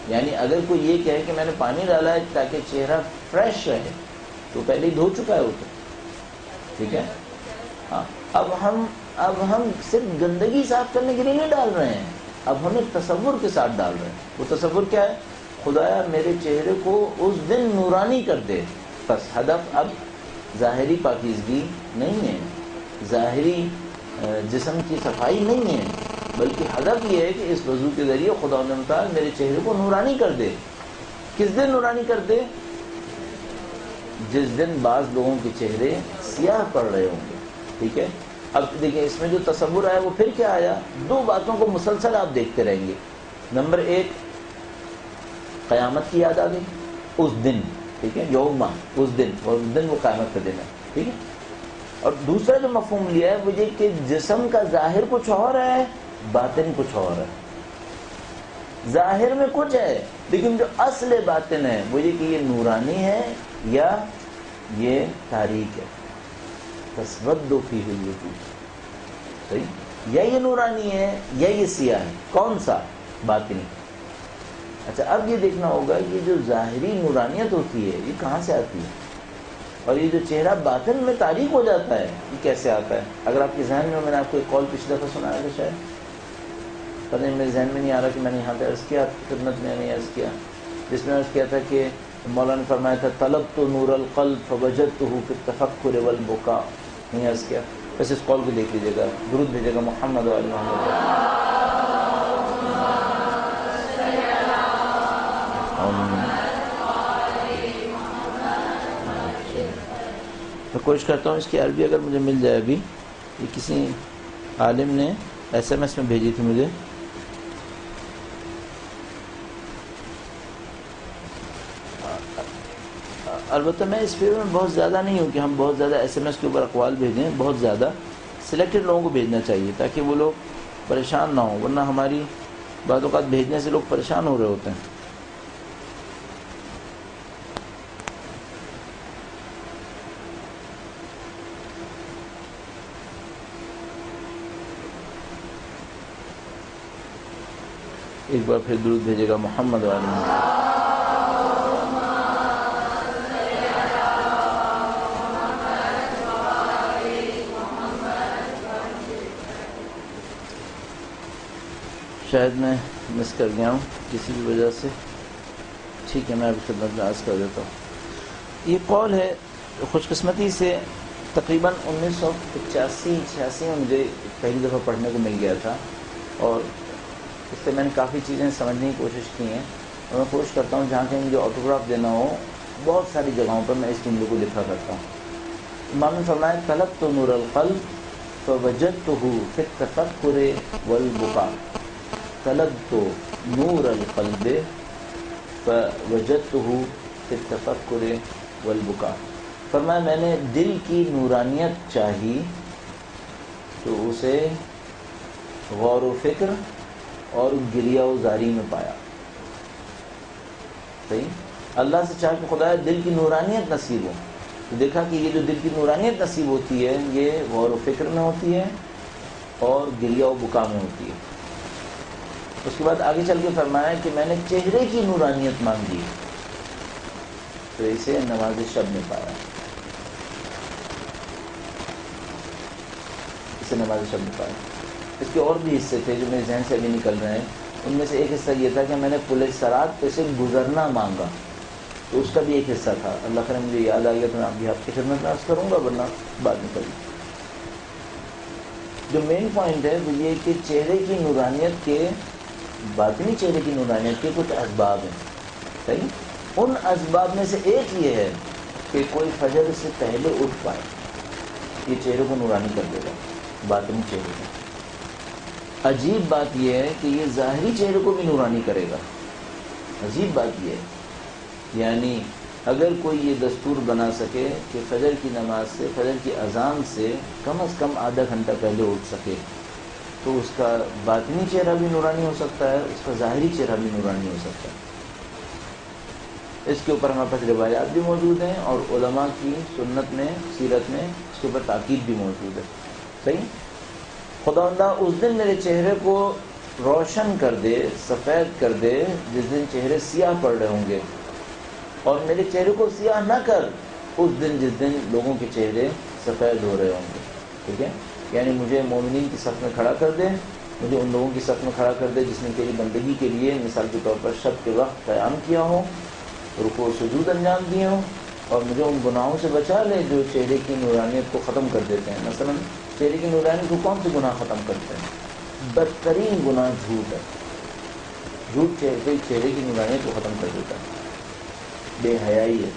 یعنی اگر کوئی یہ کہے کہ میں نے پانی ڈالا ہے تاکہ چہرہ فریش رہے تو پہلے ہی دھو چکا ہے وہ تو, ٹھیک ہے. ہاں اب ہم صرف گندگی صاف کرنے کے لیے نہیں ڈال رہے ہیں, اب ہم ایک تصور کے ساتھ ڈال رہے ہیں. وہ تصور کیا ہے, خدایا میرے چہرے کو اس دن نورانی کر دے. بس ہدف اب ظاہری پاکیزگی نہیں ہے, ظاہری جسم کی صفائی نہیں ہے, بلکہ ہدف یہ ہے کہ اس وضو کے ذریعے خدا تعالیٰ میرے چہرے کو نورانی کر دے. کس دن نورانی کر دے, جس دن بعض لوگوں کے چہرے سیاہ پڑ رہے ہوں گے, ٹھیک ہے. اب دیکھیں اس میں جو تصور آیا وہ پھر کیا آیا, دو باتوں کو مسلسل آپ دیکھتے رہیں گے. نمبر ایک, قیامت کی یاد آ گئی اس دن, ٹھیک ہے، یوم اس دن، اور اس دن وہ قیامت کا دن ہے، ٹھیک ہے. اور دوسرا جو مفہوم لیا ہے وہ یہ کہ جسم کا ظاہر کچھ اور ہے، باطن کچھ اور ہے. ظاہر میں کچھ ہے لیکن جو اصل باطن ہے وہ یہ کہ یہ نورانی ہے یا یہ تاریک ہے. تسود فیہ الوجوہ، صحیح، یا یہ نورانی ہے یا یہ سیاہ ہے. کون سا؟ باطنی. اچھا اب یہ دیکھنا ہوگا یہ جو ظاہری نورانیت ہوتی ہے یہ کہاں سے آتی ہے، اور یہ جو چہرہ باطن میں تاریک ہو جاتا ہے یہ کیسے آتا ہے. اگر آپ کے ذہن میں نے آپ کو ایک قول پچھلی دفعہ سنایا تھا شاید، پتہ نہیں، میرے ذہن میں نہیں آ رہا کہ میں نے یہاں پہ عرض کیا خدمت میں نہیں عرض کیا، جس میں عرض کیا تھا کہ مولانا نے فرمایا تھا طلبت نور القلب فوجدتہ فی التفکر والبکاء. نہیں عرض کیا؟ بس اس قول کو دیکھ لیجیے گا، درود بھیجے گا محمد و آل محمد. میں کوشش کرتا ہوں اس کی عربی اگر مجھے مل جائے. ابھی یہ کسی عالم نے ایس ایم ایس میں بھیجی تھی مجھے، البتہ میں اس فیور میں بہت زیادہ نہیں ہوں کہ ہم بہت زیادہ ایس ایم ایس کے اوپر اقوال بھیجیں. بہت زیادہ سلیکٹڈ لوگوں کو بھیجنا چاہیے تاکہ وہ لوگ پریشان نہ ہوں، ورنہ ہماری بعض اوقات بھیجنے سے لوگ پریشان ہو رہے ہوتے ہیں. ایک بار پھر درود بھیجے گا محمد و آل محمد. شاید میں مس کر گیا ہوں کسی بھی وجہ سے. ٹھیک ہے، میں ابھی خدمت میں عرض کر دیتا ہوں. یہ قول ہے خوش قسمتی سے تقریباً 1985-86 میں مجھے پہلی دفعہ پڑھنے کو مل گیا تھا، اور اس سے میں نے کافی چیزیں سمجھنے کی کوشش کی ہیں. اور میں کوشش کرتا ہوں جہاں کہیں مجھے آٹوگراف دینا ہو بہت ساری جگہوں پر میں اس جملے کو لکھا کرتا ہوں. امام نے فرمایا طلبت نور القلب فوجدتہ فی التفکر والبکاء. طلبت نور القلب فوجدتہ فی التفکر والبکاء. فرمایا میں نے دل کی نورانیت چاہی تو اسے غور و فکر اور گریہ و زاری میں پایا. صحیح، اللہ سے چاہ کہ خدا دل کی نورانیت نصیب ہو، تو دیکھا کہ یہ جو دل کی نورانیت نصیب ہوتی ہے یہ غور و فکر میں ہوتی ہے اور گریہ و بکا میں ہوتی ہے. اس کے بعد آگے چل کے فرمایا کہ میں نے چہرے کی نورانیت مانگی تو اسے نماز شب میں پایا. اسے نماز شب میں پایا. اس کے اور بھی حصے تھے جو میرے ذہن سے ابھی نکل رہے ہیں. ان میں سے ایک حصہ یہ تھا کہ میں نے پولیس سرات پہ سے گزرنا مانگا، تو اس کا بھی ایک حصہ تھا. اللہ کرے مجھے یاد آ گیا تو میں ابھی آپ کی خدمت میں عرض کروں گا، ورنہ بعد میں کروں. جو مین پوائنٹ ہے وہ یہ کہ چہرے کی نورانیت کے، باطنی چہرے کی نورانیت کے کچھ اسباب ہیں. صحیح، ان اسباب میں سے ایک یہ ہے کہ کوئی فجر سے پہلے اٹھ پائے، یہ چہرے کو نورانی کر دے گا، باطنی چہرے کو. عجیب بات یہ ہے کہ یہ ظاہری چہرے کو بھی نورانی کرے گا. عجیب بات یہ ہے، یعنی اگر کوئی یہ دستور بنا سکے کہ فجر کی نماز سے، فجر کی اذان سے کم از کم آدھا گھنٹہ پہلے اٹھ سکے تو اس کا باطنی چہرہ بھی نورانی ہو سکتا ہے، اس کا ظاہری چہرہ بھی نورانی ہو سکتا ہے. اس کے اوپر ہمارے پاس روایات بھی موجود ہیں اور علماء کی سنت میں، سیرت میں اس کے اوپر تاکید بھی موجود ہے. صحیح، خداوندہ اس دن میرے چہرے کو روشن کر دے، سفید کر دے جس دن چہرے سیاہ پڑ رہے ہوں گے، اور میرے چہرے کو سیاہ نہ کر اس دن جس دن لوگوں کے چہرے سفید ہو رہے ہوں گے. ٹھیک ہے، یعنی مجھے مومنین کی صف میں کھڑا کر دے، مجھے ان لوگوں کی صف میں کھڑا کر دے جس نے تیری بندگی کے لیے مثال کے طور پر شب کے وقت قیام کیا ہو، رکوع و سجود انجام دیے ہوں، اور مجھے ان گناہوں سے بچا لے جو چہرے کی نورانیت کو ختم کر دیتے ہیں. مثلا چہرے کی نورانیت کو کون سے گناہ ختم کرتے ہیں؟ بدترین گناہ جھوٹ ہے. جھوٹ چہرے کی نورانیت کو ختم کر دیتا ہے. بے حیائی ہے،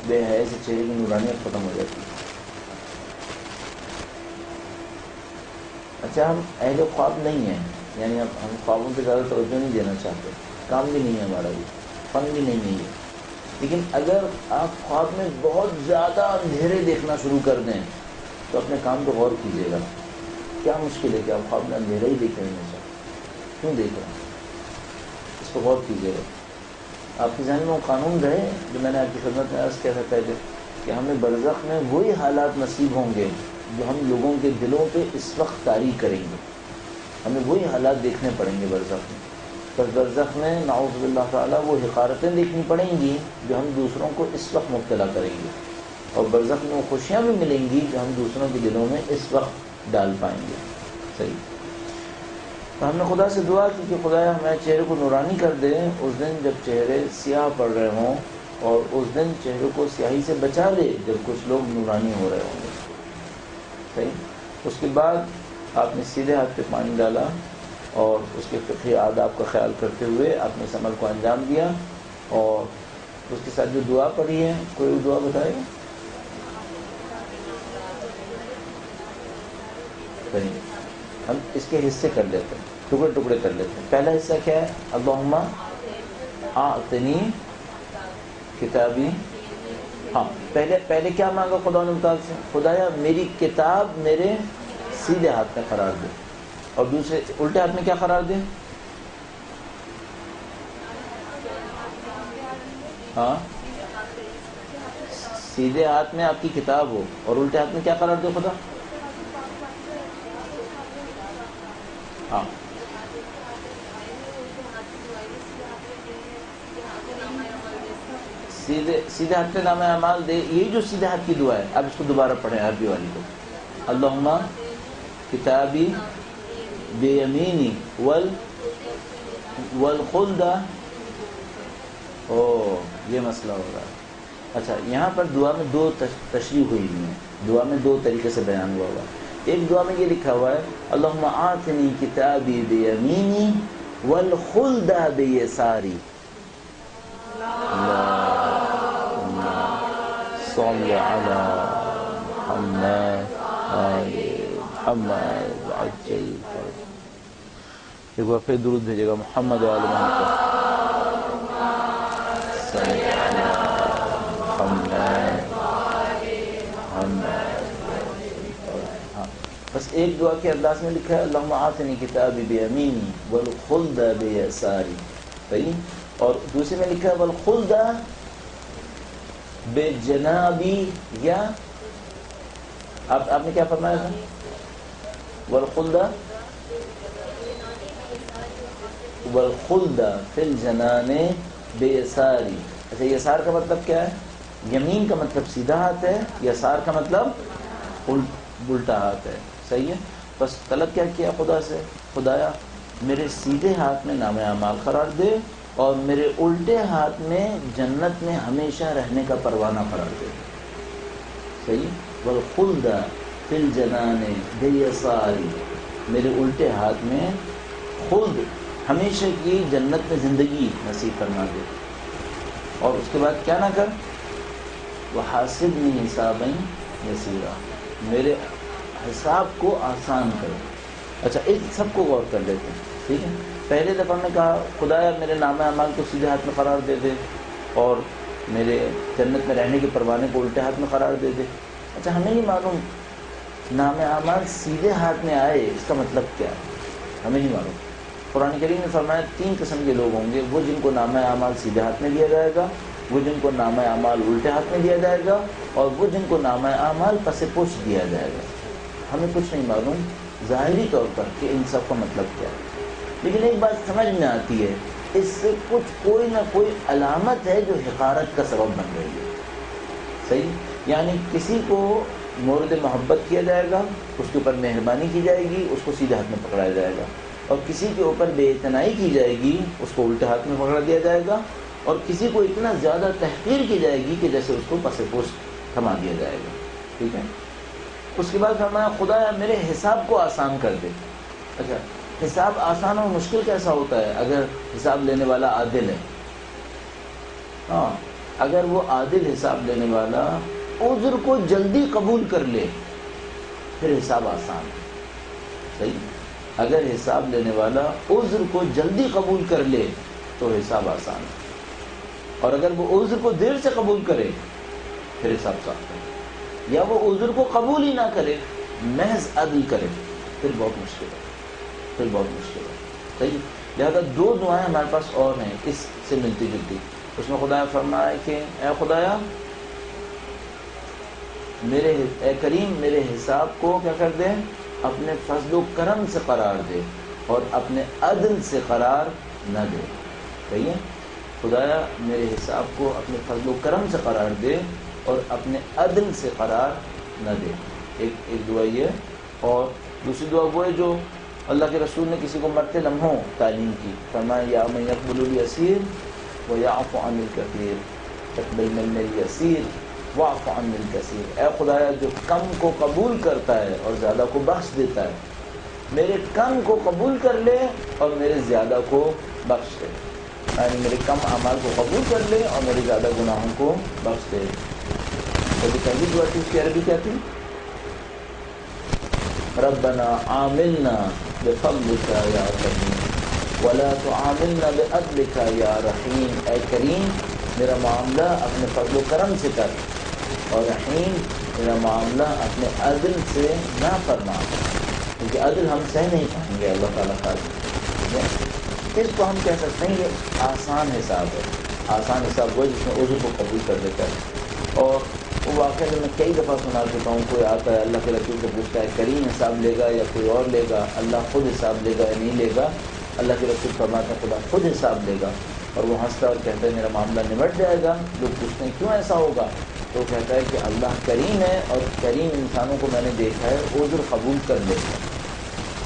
بے حیائی سے چہرے کی نورانیت ختم ہو جاتی ہے. اچھا، ہم اہل خواب نہیں ہیں، یعنی ہم خوابوں پہ زیادہ توجہ نہیں دینا چاہتے، کام بھی نہیں ہے ہمارا، یہ فن بھی نہیں ہے. لیکن اگر آپ خواب میں بہت زیادہ اندھیرے دیکھنا شروع کر دیں تو اپنے کام پہ غور کیجیے گا. کیا مشکل ہے کہ آپ خواب میں اندھیرا ہی دیکھ رہے ہیں ہمیشہ؟ کیوں دیکھ رہے ہیں؟ اس پہ غور کیجیے گا. آپ کے ذہن میں وہ قانون رہے جو میں نے آپ کی خدمت میں عرض کیا تھا پہلے کہ ہمیں برزخ میں وہی حالات نصیب ہوں گے جو ہم لوگوں کے دلوں پہ اس وقت طاری کریں گے. ہمیں وہی حالات دیکھنے پڑیں گے برزخ میں. بس برزخ میں نعوذ باللہ تعالیٰ وہ حقارتیں دیکھنی پڑیں گی جو ہم دوسروں کو اس وقت مبتلا کریں گے, اور برزخ میں وہ خوشیاں بھی ملیں گی جو ہم دوسروں کے دلوں میں اس وقت ڈال پائیں گے. صحیح. تو ہم نے خدا سے دعا کی کہ خدایا ہمیں چہرے کو نورانی کر دے اس دن جب چہرے سیاہ پڑ رہے ہوں, اور اس دن چہرے کو سیاہی سے بچا لے جب کچھ لوگ نورانی ہو رہے ہوں گے. صحیح. اس کے بعد آپ نے سیدھے ہاتھ پہ پانی ڈالا اور اس کے فقہی آداب کا خیال کرتے ہوئے آپ نے اس عمل کو انجام دیا, اور اس کے ساتھ جو دعا پڑھی ہے کوئی دعا بتائے گا؟ ہم اس کے حصے کر لیتے ہیں, ٹکڑے ٹکڑے کر لیتے ہیں. پہلا حصہ کیا ہے؟ اللہم اعطنی کتابی. ہاں, پہلے کیا مانگا خدا نے تعالیٰ سے؟ خدایا میری کتاب میرے سیدھے ہاتھ میں قرار دے. اور دوسرے الٹے ہاتھ میں کیا قرار دے؟ ہاں, سیدھے ہاتھ میں آپ کی کتاب ہو اور الٹے ہاتھ میں کیا قرار دے خدا؟ ہاں, سیدھے ہاتھ میں نام اعمال دے. یہی جو سیدھے ہاتھ کی دعا ہے, اب اس کو دوبارہ پڑھیں عربی والی کو. اللہم کتابی بیمینی والخلد. یہ مسئلہ ہو رہا ہے. اچھا, یہاں پر دعا میں دو تشریح ہوئی ہیں, دعا میں دو طریقے سے بیان ہوا. ایک دعا میں یہ لکھا ہوا ہے اللہم آتنی کتابی بیمینی والخلد بیساری. صلی علی محمد محمد عجل. ایک بار پھر درود بھیجے گا محمد و آل محمد. صلی علی محمد محمد. ہاں, بس ایک دعا کے انداز میں لکھا ہے اللہم آتنی کتابی بیمینی والخلد بیساری. صحیح. اور دوسرے میں لکھا ہے والخلد بے جنابی. یا آپ نے کیا فرمایا تھا؟ والخلد فی الجنان بیساری. اچھا, یسار کا مطلب کیا ہے؟ یمین کا مطلب سیدھا ہاتھ ہے, یسار کا مطلب الٹا ہاتھ ہے. صحیح ہے. بس طلب کیا کیا خدا سے؟ خدایا میرے سیدھے ہاتھ میں نام اعمال قرار دے اور میرے الٹے ہاتھ میں جنت میں ہمیشہ رہنے کا پروانہ قرار دے. صحیح. والخلد فی الجنان بیساری, میرے الٹے ہاتھ میں خلد ہمیشہ کی جنت میں زندگی نصیب فرما دے. اور اس کے بعد کیا نہ کر؟ وحاسبنی حسابا یسیرا, میرے حساب کو آسان کر. اچھا, اس سب کو غور کر لیتے ہیں. ٹھیک ہے. پہلے دفعہ میں کہا خدایا میرے نام اعمال کو سیدھے ہاتھ میں قرار دے دے اور میرے جنت میں رہنے کے پروانے کو الٹے ہاتھ میں قرار دے دے. اچھا, ہمیں نہیں معلوم نام اعمال سیدھے ہاتھ میں آئے اس کا مطلب کیا ہے, ہمیں نہیں معلوم. قرآن کریم نے فرمایا 3 قسم کے لوگ ہوں گے, وہ جن کو نام اعمال سیدھے ہاتھ میں دیا جائے گا, وہ جن کو نام اعمال الٹے ہاتھ میں دیا جائے گا, اور وہ جن کو نام اعمال پس پوچھ دیا جائے گا. ہمیں کچھ نہیں معلوم ظاہری طور پر کہ ان سب کا مطلب کیا ہے, لیکن ایک بات سمجھ میں آتی ہے, اس سے کچھ کوئی نہ کوئی علامت ہے جو حقارت کا سبب بن رہی ہے. صحیح. یعنی کسی کو مورد محبت کیا جائے گا, اس کے اوپر مہربانی کی جائے گی, اس کو سیدھے ہاتھ میں پکڑایا جائے گا, اور کسی کے اوپر بے اعتنائی کی جائے گی, اس کو الٹے ہاتھ میں پکڑا دیا جائے گا, اور کسی کو اتنا زیادہ تحقیر کی جائے گی کہ جیسے اس کو پس پوش تھما دیا جائے گا. ٹھیک ہے. اس کے بعد فرمایا خدایا میرے حساب کو آسان کر دے. اچھا, حساب آسان اور مشکل کیسا ہوتا ہے اگر حساب لینے والا عادل ہے؟ ہاں, اگر وہ عادل حساب لینے والا عذر کو جلدی قبول کر لے پھر حساب آسان ہے. صحیح. اگر حساب لینے والا عذر کو جلدی قبول کر لے تو حساب آسان ہے. اور اگر وہ عذر کو دیر سے قبول کرے پھر حساب صاف کرے، یا وہ عذر کو قبول ہی نہ کرے، محض عدل کرے، پھر بہت مشکل ہے، پھر بہت مشکل ہے۔ صحیح؟ لہذا دو دعائیں ہمارے پاس اور ہیں اس سے ملتی جلتی۔ اس میں خدا فرمایا کہ اے خدایا اے کریم میرے حساب کو کیا کر دے، اپنے فضل و کرم سے قرار دے اور اپنے عدل سے قرار نہ دے۔ صحیح ہے؟ خدایا میرے حساب کو اپنے فضل و کرم سے قرار دے اور اپنے عدل سے قرار نہ دے۔ ایک دعا یہ، اور دوسری دعا وہ ہے جو اللہ کے رسول نے کسی کو مرتے لمحوں تعلیم کی، فرمایا یا من یقبل الیسیر ویعفو عن الکثیر اقبل من الیسیر واعف عن الکثیر۔ اے خدایا جو کم کو قبول کرتا ہے اور زیادہ کو بخش دیتا ہے، میرے کم کو قبول کر لے اور میرے زیادہ کو بخش دے، یعنی میرے کم اعمال کو قبول کر لے اور میرے زیادہ گناہوں کو بخش دے۔ تو پہلی دعا تھی اس کی عربی کیا تھی؟ ربنا عاملنا بفضلک یا کریم ولا تعاملنا بعدلک یا رحیم۔ اے کریم میرا معاملہ اپنے فضل و کرم سے کر، اور رحیم میرا معاملہ اپنے عدل سے نہ فرما، کیونکہ عدل ہم سہ نہیں پائیں گے اللہ تعالیٰ کا۔ اس کو ہم کہہ سکتے ہیں یہ آسان حساب ہے۔ آسان حساب وہ ہے جس میں عذر کو قبول کر دیتا ہے۔ اور وہ واقعہ جو میں کئی دفعہ سنا چکا ہوں، کوئی آتا ہے اللہ کے رسول سے پوچھتا ہے کریم حساب لے گا یا کوئی اور لے گا، اللہ خود حساب لے گا یا نہیں لے گا؟ اللہ کے رسول فرماتے ہیں خدا خود حساب لے گا، اور وہ ہنستا اور کہتا ہے میرا معاملہ نمٹ جائے گا۔ لوگ پوچھتے ہیں کیوں ایسا ہوگا؟ تو کہتا ہے کہ اللہ کریم ہے، اور کریم انسانوں کو میں نے دیکھا ہے عذر قبول کر لیتا ہے،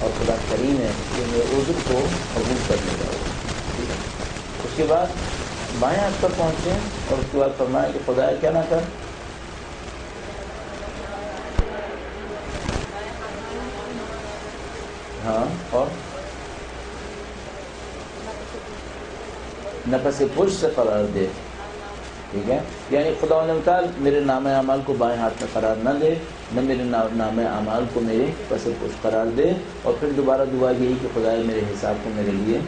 اور خدا کریم ہے کہ میرے عذر کو قبول کر لے گا۔ ٹھیک ہے؟ اس کے بعد بائیں ہاتھ پر پہنچے اور اس کے بعد فرمایا کہ خدا کیا نہ کر، ہاں، اور نفس پشت سے قرار دے۔ ٹھیک ہے؟ یعنی خدا نے تعالیٰ میرے نام اعمال کو بائیں ہاتھ میں قرار نہ دے، نہ میرے نام اعمال کو میرے پس پشت قرار دے، اور پھر دوبارہ دعا یہی کہ خدا میرے حساب کو میرے لیے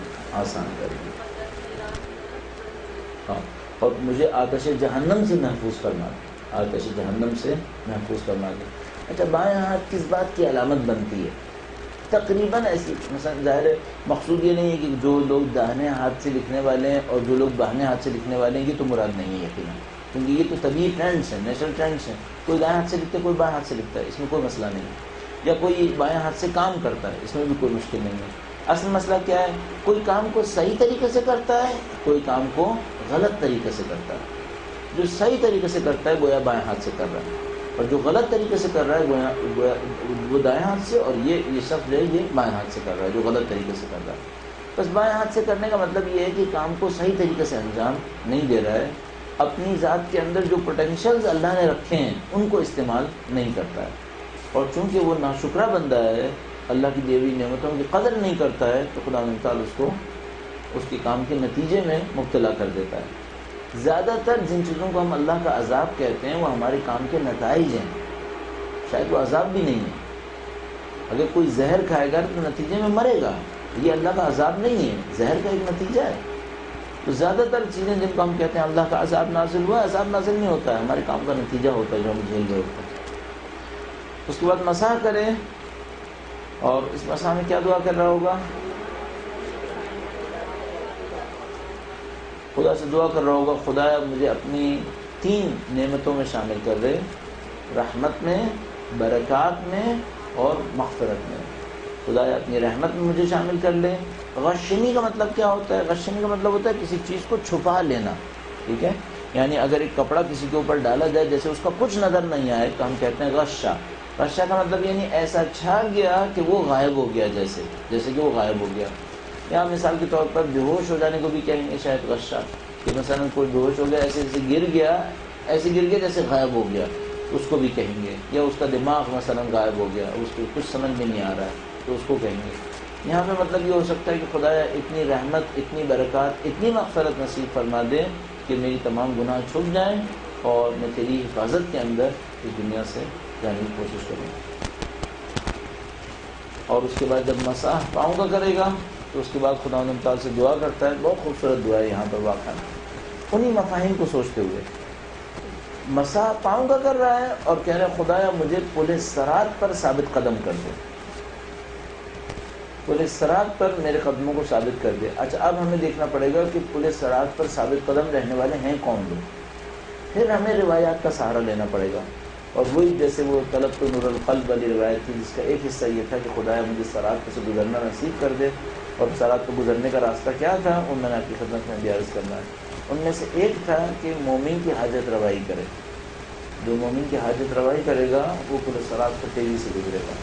آسان کر دے، ہاں، اور مجھے آتش جہنم سے محفوظ فرما دے، آتش جہنم سے محفوظ فرما دے۔ اچھا، بائیں ہاتھ کس بات کی علامت بنتی ہے؟ تقریباً ایسی، مثلا ظاہر ہے مقصود یہ نہیں ہے کہ جو لوگ داہنے ہاتھ سے لکھنے والے ہیں اور جو لوگ بائیں ہاتھ سے لکھنے والے ہیں یہ تو مراد نہیں ہے یقیناً، کیونکہ یہ تو طبیعی ٹرینڈس ہیں، نیچرل ٹرینڈس ہیں۔ کوئی دائیں ہاتھ سے لکھتا ہے، کوئی بائیں ہاتھ سے لکھتا ہے، اس میں کوئی مسئلہ نہیں ہے، یا کوئی بائیں ہاتھ سے کام کرتا ہے، اس میں بھی کوئی مشکل نہیں ہے۔ اصل مسئلہ کیا ہے؟ کوئی کام کو صحیح طریقے سے کرتا ہے، کوئی کام کو غلط طریقے سے کرتا ہے۔ جو صحیح طریقے سے کرتا ہے گویا بائیں ہاتھ سے کر رہا ہے، اور جو غلط طریقے سے کر رہا ہے گویا وہ دائیں ہاتھ سے، اور یہ شخص جو ہے یہ بائیں ہاتھ سے کر رہا ہے جو غلط طریقے سے کر رہا ہے۔ بس بائیں ہاتھ سے کرنے کا مطلب یہ ہے کہ کام کو صحیح طریقے سے انجام نہیں دے رہا ہے، اپنی ذات کے اندر جو پوٹینشیلز اللہ نے رکھے ہیں ان کو استعمال نہیں کرتا ہے، اور چونکہ وہ ناشکرا بندہ ہے، اللہ کی دی ہوئی نعمتوں کی قدر نہیں کرتا ہے، تو خدا تعالیٰ اس کو اس کے کام کے نتیجے میں مبتلا کر دیتا ہے۔ زیادہ تر جن چیزوں کو ہم اللہ کا عذاب کہتے ہیں وہ ہمارے کام کے نتائج ہیں، شاید وہ عذاب بھی نہیں ہے۔ اگر کوئی زہر کھائے گا تو نتیجے میں مرے گا، یہ اللہ کا عذاب نہیں ہے، زہر کا ایک نتیجہ ہے۔ تو زیادہ تر چیزیں جن کو ہم کہتے ہیں اللہ کا عذاب نازل ہوا، عذاب نازل نہیں ہوتا ہے، ہمارے کام کا نتیجہ ہوتا ہے جو ہم جھیل رہے ہوتے ہیں۔ اس کے بعد مسح کرے، اور اس مسح میں کیا دعا کر رہا ہوگا؟ خدا سے دعا کر رہا ہوگا خدایا مجھے اپنی 3 نعمتوں میں شامل کر دے، رحمت میں، برکات میں اور مغفرت میں۔ خدایا اپنی رحمت میں مجھے شامل کر لے۔ غشنی کا مطلب کیا ہوتا ہے؟ غشنی کا مطلب ہوتا ہے کسی چیز کو چھپا لینا، ٹھیک ہے؟ یعنی اگر ایک کپڑا کسی کے اوپر ڈالا جائے جیسے اس کا کچھ نظر نہیں آئے تو ہم کہتے ہیں غشہ۔ غشہ کا مطلب یعنی ایسا چھا گیا کہ وہ غائب ہو گیا، جیسے کہ وہ غائب ہو گیا۔ یا مثال کے طور پر بے ہوش ہو جانے کو بھی کہیں گے شاید غشہ، کہ مثلا کوئی بے ہوش ہو گیا، ایسے گر گیا جیسے غائب ہو گیا، اس کو بھی کہیں گے۔ یا اس کا دماغ مثلا غائب ہو گیا، اس کو کچھ سمجھ میں نہیں آ رہا ہے تو اس کو کہیں گے۔ یہاں پہ مطلب یہ ہو سکتا ہے کہ خدایا اتنی رحمت، اتنی برکات، اتنی مغفرت نصیب فرما دے کہ میری تمام گناہ چھپ جائیں اور میں تیری حفاظت کے اندر اس دنیا سے جانے کی کوشش کروں۔ اور اس کے بعد جب مسح پاؤں کا کرے گا تو اس کے بعد خدا تعالیٰ سے دعا کرتا ہے، بہت خوبصورت دعا ہے یہاں پر واقع۔ انہی مفاہیم کو سوچتے ہوئے مسح پاؤں کا کر رہا ہے اور کہہ رہا ہے خدایا مجھے پل صراط پر ثابت قدم کر دے، پل صراط پر میرے قدموں کو ثابت کر دے۔ اچھا اب ہمیں دیکھنا پڑے گا کہ پل صراط پر ثابت قدم رہنے والے ہیں کون لوگ، پھر ہمیں روایات کا سہارا لینا پڑے گا۔ اور وہی جیسے وہ طلب تو نور القلب والی روایت تھی جس کا ایک حصہ یہ تھا کہ خدایا مجھے صراط سے گزرنا نصیب کر دے، اور صراط کو گزرنے کا راستہ کیا تھا ان میں نے آپ کی خدمت میں بھی عرض کرنا ہے۔ ان میں سے ایک تھا کہ مومن کی حاجت روائی کرے، جو مومن کی حاجت روائی کرے گا وہ پل صراط پر تیزی سے گزرے گا۔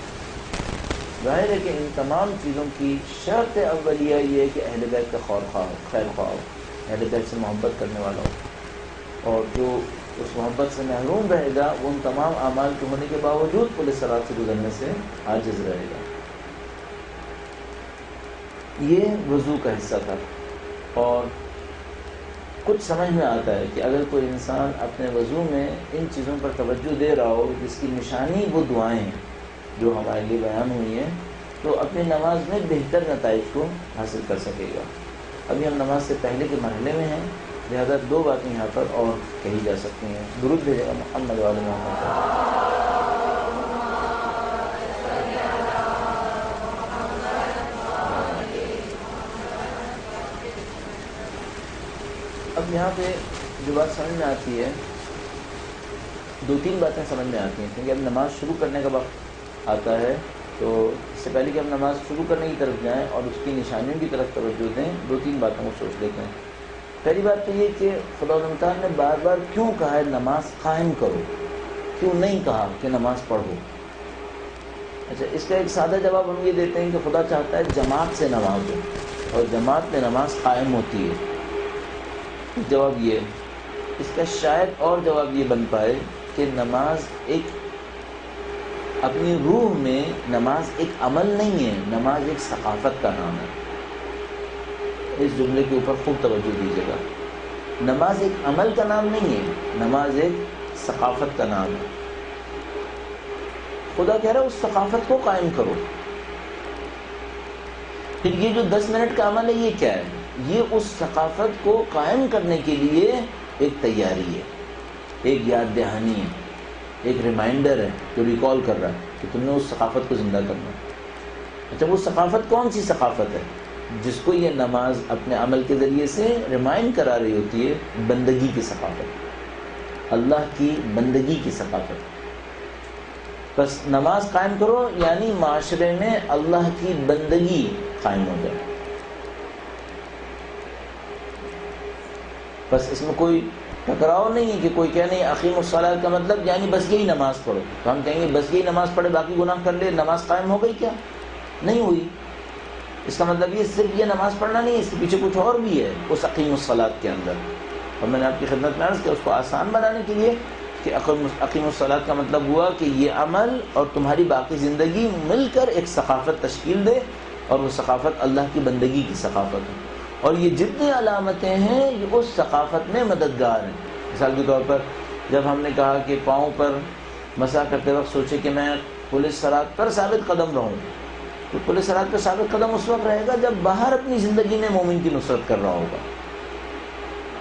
ظاہر ہے کہ ان تمام چیزوں کی شرط اولیہ یہ ہے کہ اہل بیت کا خیر خواہ ہو، اہل بیت سے محبت کرنے والا ہو، اور جو اس محبت سے محروم رہے گا وہ ان تمام اعمال کے ہونے کے باوجود پل صراط سے گزرنے سے عاجز رہے گا۔ یہ وضو کا حصہ تھا، اور کچھ سمجھ میں آتا ہے کہ اگر کوئی انسان اپنے وضو میں ان چیزوں پر توجہ دے رہا ہو جس کی نشانی وہ دعائیں ہیں جو ہمارے لیے بیان ہوئی ہیں، تو اپنی نماز میں بہتر نتائج کو حاصل کر سکے گا۔ ابھی ہم نماز سے پہلے کے مرحلے میں ہیں، لہذا دو باتیں یہاں پر اور کہی جا سکتی ہیں۔ درود بھیجے گا محمد وعلی محمد۔ اب یہاں پہ جو بات سمجھ میں آتی ہے، دو تین باتیں سمجھ میں آتی ہیں، کیونکہ اب نماز شروع کرنے کا وقت آتا ہے، تو اس سے پہلے کہ ہم نماز شروع کرنے کی طرف جائیں اور اس کی نشانیوں کی طرف توجہ دیں، دو تین باتوں کو سوچ لیتے ہیں۔ پہلی بات تو یہ کہ خدا تعالیٰ نے بار بار کیوں کہا ہے نماز قائم کرو، کیوں نہیں کہا کہ نماز پڑھو؟ اچھا، اس کا ایک سادہ جواب ہم یہ دیتے ہیں کہ خدا چاہتا ہے جماعت سے نماز ہو، اور جماعت میں نماز قائم ہوتی ہے۔ جواب یہ، اس کا شاید اور جواب یہ بن پائے کہ نماز ایک اپنی روح میں نماز ایک عمل نہیں ہے، نماز ایک ثقافت کا نام ہے۔ اس جملے کے اوپر خوب توجہ دیجیے گا، نماز ایک عمل کا نام نہیں ہے، نماز ایک ثقافت کا نام ہے۔ خدا کہہ رہا ہے اس ثقافت کو قائم کرو۔ پھر یہ جو 10 منٹ کا عمل ہے یہ کیا ہے؟ یہ اس ثقافت کو قائم کرنے کے لیے ایک تیاری ہے، ایک یاد دہانی ہے، ایک ریمائنڈر ہے جو ریکال کر رہا ہے کہ تم نے اس ثقافت کو زندہ کرنا ہے۔ اچھا، وہ ثقافت کون سی ثقافت ہے؟ جس کو یہ نماز اپنے عمل کے ذریعے سے ریمائنڈ کرا رہی ہوتی ہے، بندگی کی ثقافت، اللہ کی بندگی کی ثقافت۔ بس نماز قائم کرو یعنی معاشرے میں اللہ کی بندگی قائم ہو جائے۔ بس اس میں کوئی ٹکراؤ نہیں ہے کہ کوئی کہہ نہیں اقیم الصلاۃ کا مطلب یعنی بس یہی نماز پڑھو، تو ہم کہیں گے بس یہی نماز پڑھے باقی گناہ کر لے، نماز قائم ہو گئی کیا؟ نہیں ہوئی۔ اس کا مطلب یہ صرف یہ نماز پڑھنا نہیں ہے، اس کے پیچھے کچھ اور بھی ہے اس اقیم الصلاۃ کے اندر۔ اور میں نے آپ کی خدمت میں عرض کیا، اس کو آسان بنانے کے لیے کہ اقیم الصلاۃ کا مطلب ہوا کہ یہ عمل اور تمہاری باقی زندگی مل کر ایک ثقافت تشکیل دے، اور وہ ثقافت اللہ کی بندگی کی ثقافت ہے، اور یہ جتنی علامتیں ہیں یہ اس ثقافت میں مددگار ہیں۔ مثال کے طور پر جب ہم نے کہا کہ پاؤں پر مسح کرتے وقت سوچے کہ میں پل صراط پر ثابت قدم رہوں، تو پل صراط پر ثابت قدم اس وقت رہے گا جب باہر اپنی زندگی میں مومن کی نصرت کر رہا ہوگا،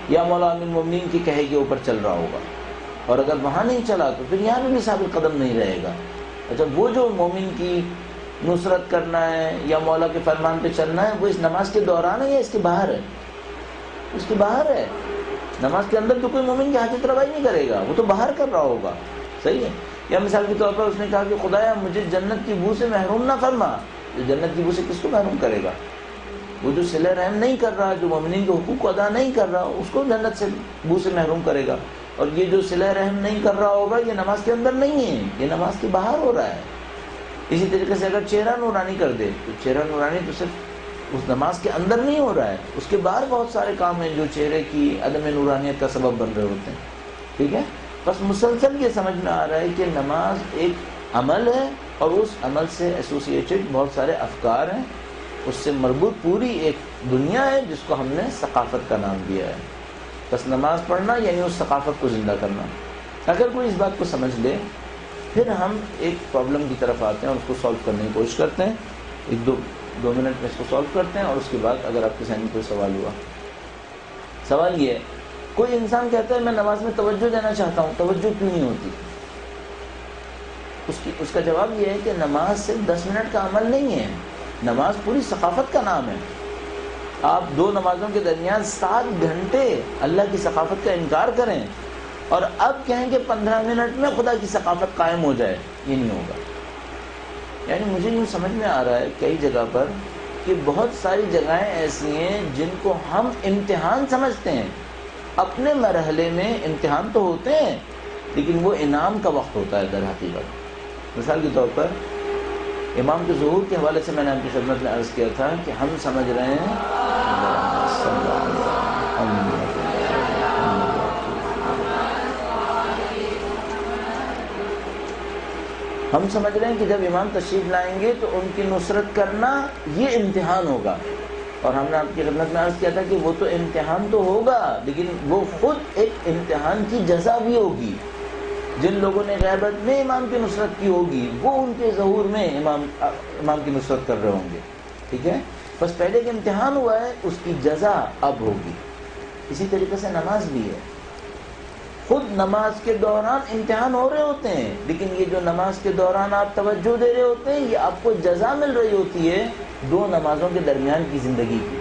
یا مولا امین المومنین کے کہے کے اوپر چل رہا ہوگا، اور اگر وہاں نہیں چلا تو پھر یہاں بھی ثابت قدم نہیں رہے گا۔ اچھا، وہ جو مومن کی نصرت کرنا ہے یا مولا کے فرمان پہ چلنا ہے، وہ اس نماز کے دوران ہے یا اس کے باہر ہے؟ اس کے باہر ہے۔ نماز کے اندر تو کوئی مومن کی حاجت روائی نہیں کرے گا، وہ تو باہر کر رہا ہوگا، صحیح ہے۔ یا مثال کے طور پر اس نے کہا کہ خدایا مجھے جنت کی بو سے محروم نہ فرما، تو جنت کی بو سے کس کو محروم کرے گا؟ وہ جو صلہ رحم نہیں کر رہا، جو مومنین کے حقوق کو ادا نہیں کر رہا، اس کو جنت سے بو سے محروم کرے گا۔ اور یہ جو صلہ رحم نہیں کر رہا ہوگا یہ نماز کے اندر نہیں ہے، یہ نماز کے باہر ہو رہا ہے۔ اسی طریقے سے اگر چہرہ نورانی کر دے تو چہرہ نورانی تو صرف اس نماز کے اندر نہیں ہو رہا ہے، اس کے باہر بہت سارے کام ہیں جو چہرے کی عدم نورانیت کا سبب بن رہے ہوتے ہیں، ٹھیک ہے۔ بس مسلسل یہ سمجھ میں آ رہا ہے کہ نماز ایک عمل ہے، اور اس عمل سے ایسوسیٹڈ بہت سارے افکار ہیں، اس سے مربوط پوری ایک دنیا ہے جس کو ہم نے ثقافت کا نام دیا ہے۔ بس نماز پڑھنا یعنی اس ثقافت کو زندہ کرنا۔ اگر کوئی اس بات کو سمجھ لے، پھر ہم ایک پرابلم کی طرف آتے ہیں اور اس کو سالو کرنے کی کوشش کرتے ہیں۔ ایک دو منٹ میں اس کو سالو کرتے ہیں، اور اس کے بعد اگر آپ کے ذہن میں کوئی سوال ہوا، سوال یہ ہے کوئی انسان کہتا ہے میں نماز میں توجہ دینا چاہتا ہوں، توجہ کیوں نہیں ہوتی؟ اس کا جواب یہ ہے کہ نماز صرف 10 منٹ کا عمل نہیں ہے، نماز پوری ثقافت کا نام ہے۔ آپ 2 نمازوں کے درمیان 7 گھنٹے اللہ کی ثقافت کا انکار کریں اور اب کہیں کہ 15 منٹ میں خدا کی ثقافت قائم ہو جائے، یہ نہیں ہوگا۔ یعنی مجھے یوں سمجھ میں آ رہا ہے کئی جگہ پر کہ بہت ساری جگہیں ایسی ہیں جن کو ہم امتحان سمجھتے ہیں، اپنے مرحلے میں امتحان تو ہوتے ہیں لیکن وہ انعام کا وقت ہوتا ہے در حقیقت۔ مثال کے طور پر امام کے ظہور کے حوالے سے میں نے آپ کی خدمت میں عرض کیا تھا کہ ہم سمجھ رہے ہیں کہ جب امام تشریف لائیں گے تو ان کی نصرت کرنا یہ امتحان ہوگا، اور ہم نے آپ کی خدمت میں عرض کیا تھا کہ وہ تو امتحان تو ہوگا لیکن وہ خود ایک امتحان کی جزا بھی ہوگی۔ جن لوگوں نے غیبت میں امام کی نصرت کی ہوگی وہ ان کے ظہور میں امام کی نصرت کر رہے ہوں گے، ٹھیک ہے؟ بس پہلے کہ امتحان ہوا ہے اس کی جزا اب ہوگی۔ اسی طریقے سے نماز بھی ہے، خود نماز کے دوران امتحان ہو رہے ہوتے ہیں لیکن یہ جو نماز کے دوران آپ توجہ دے رہے ہوتے ہیں یہ آپ کو جزا مل رہی ہوتی ہے 2 نمازوں کے درمیان کی زندگی کی۔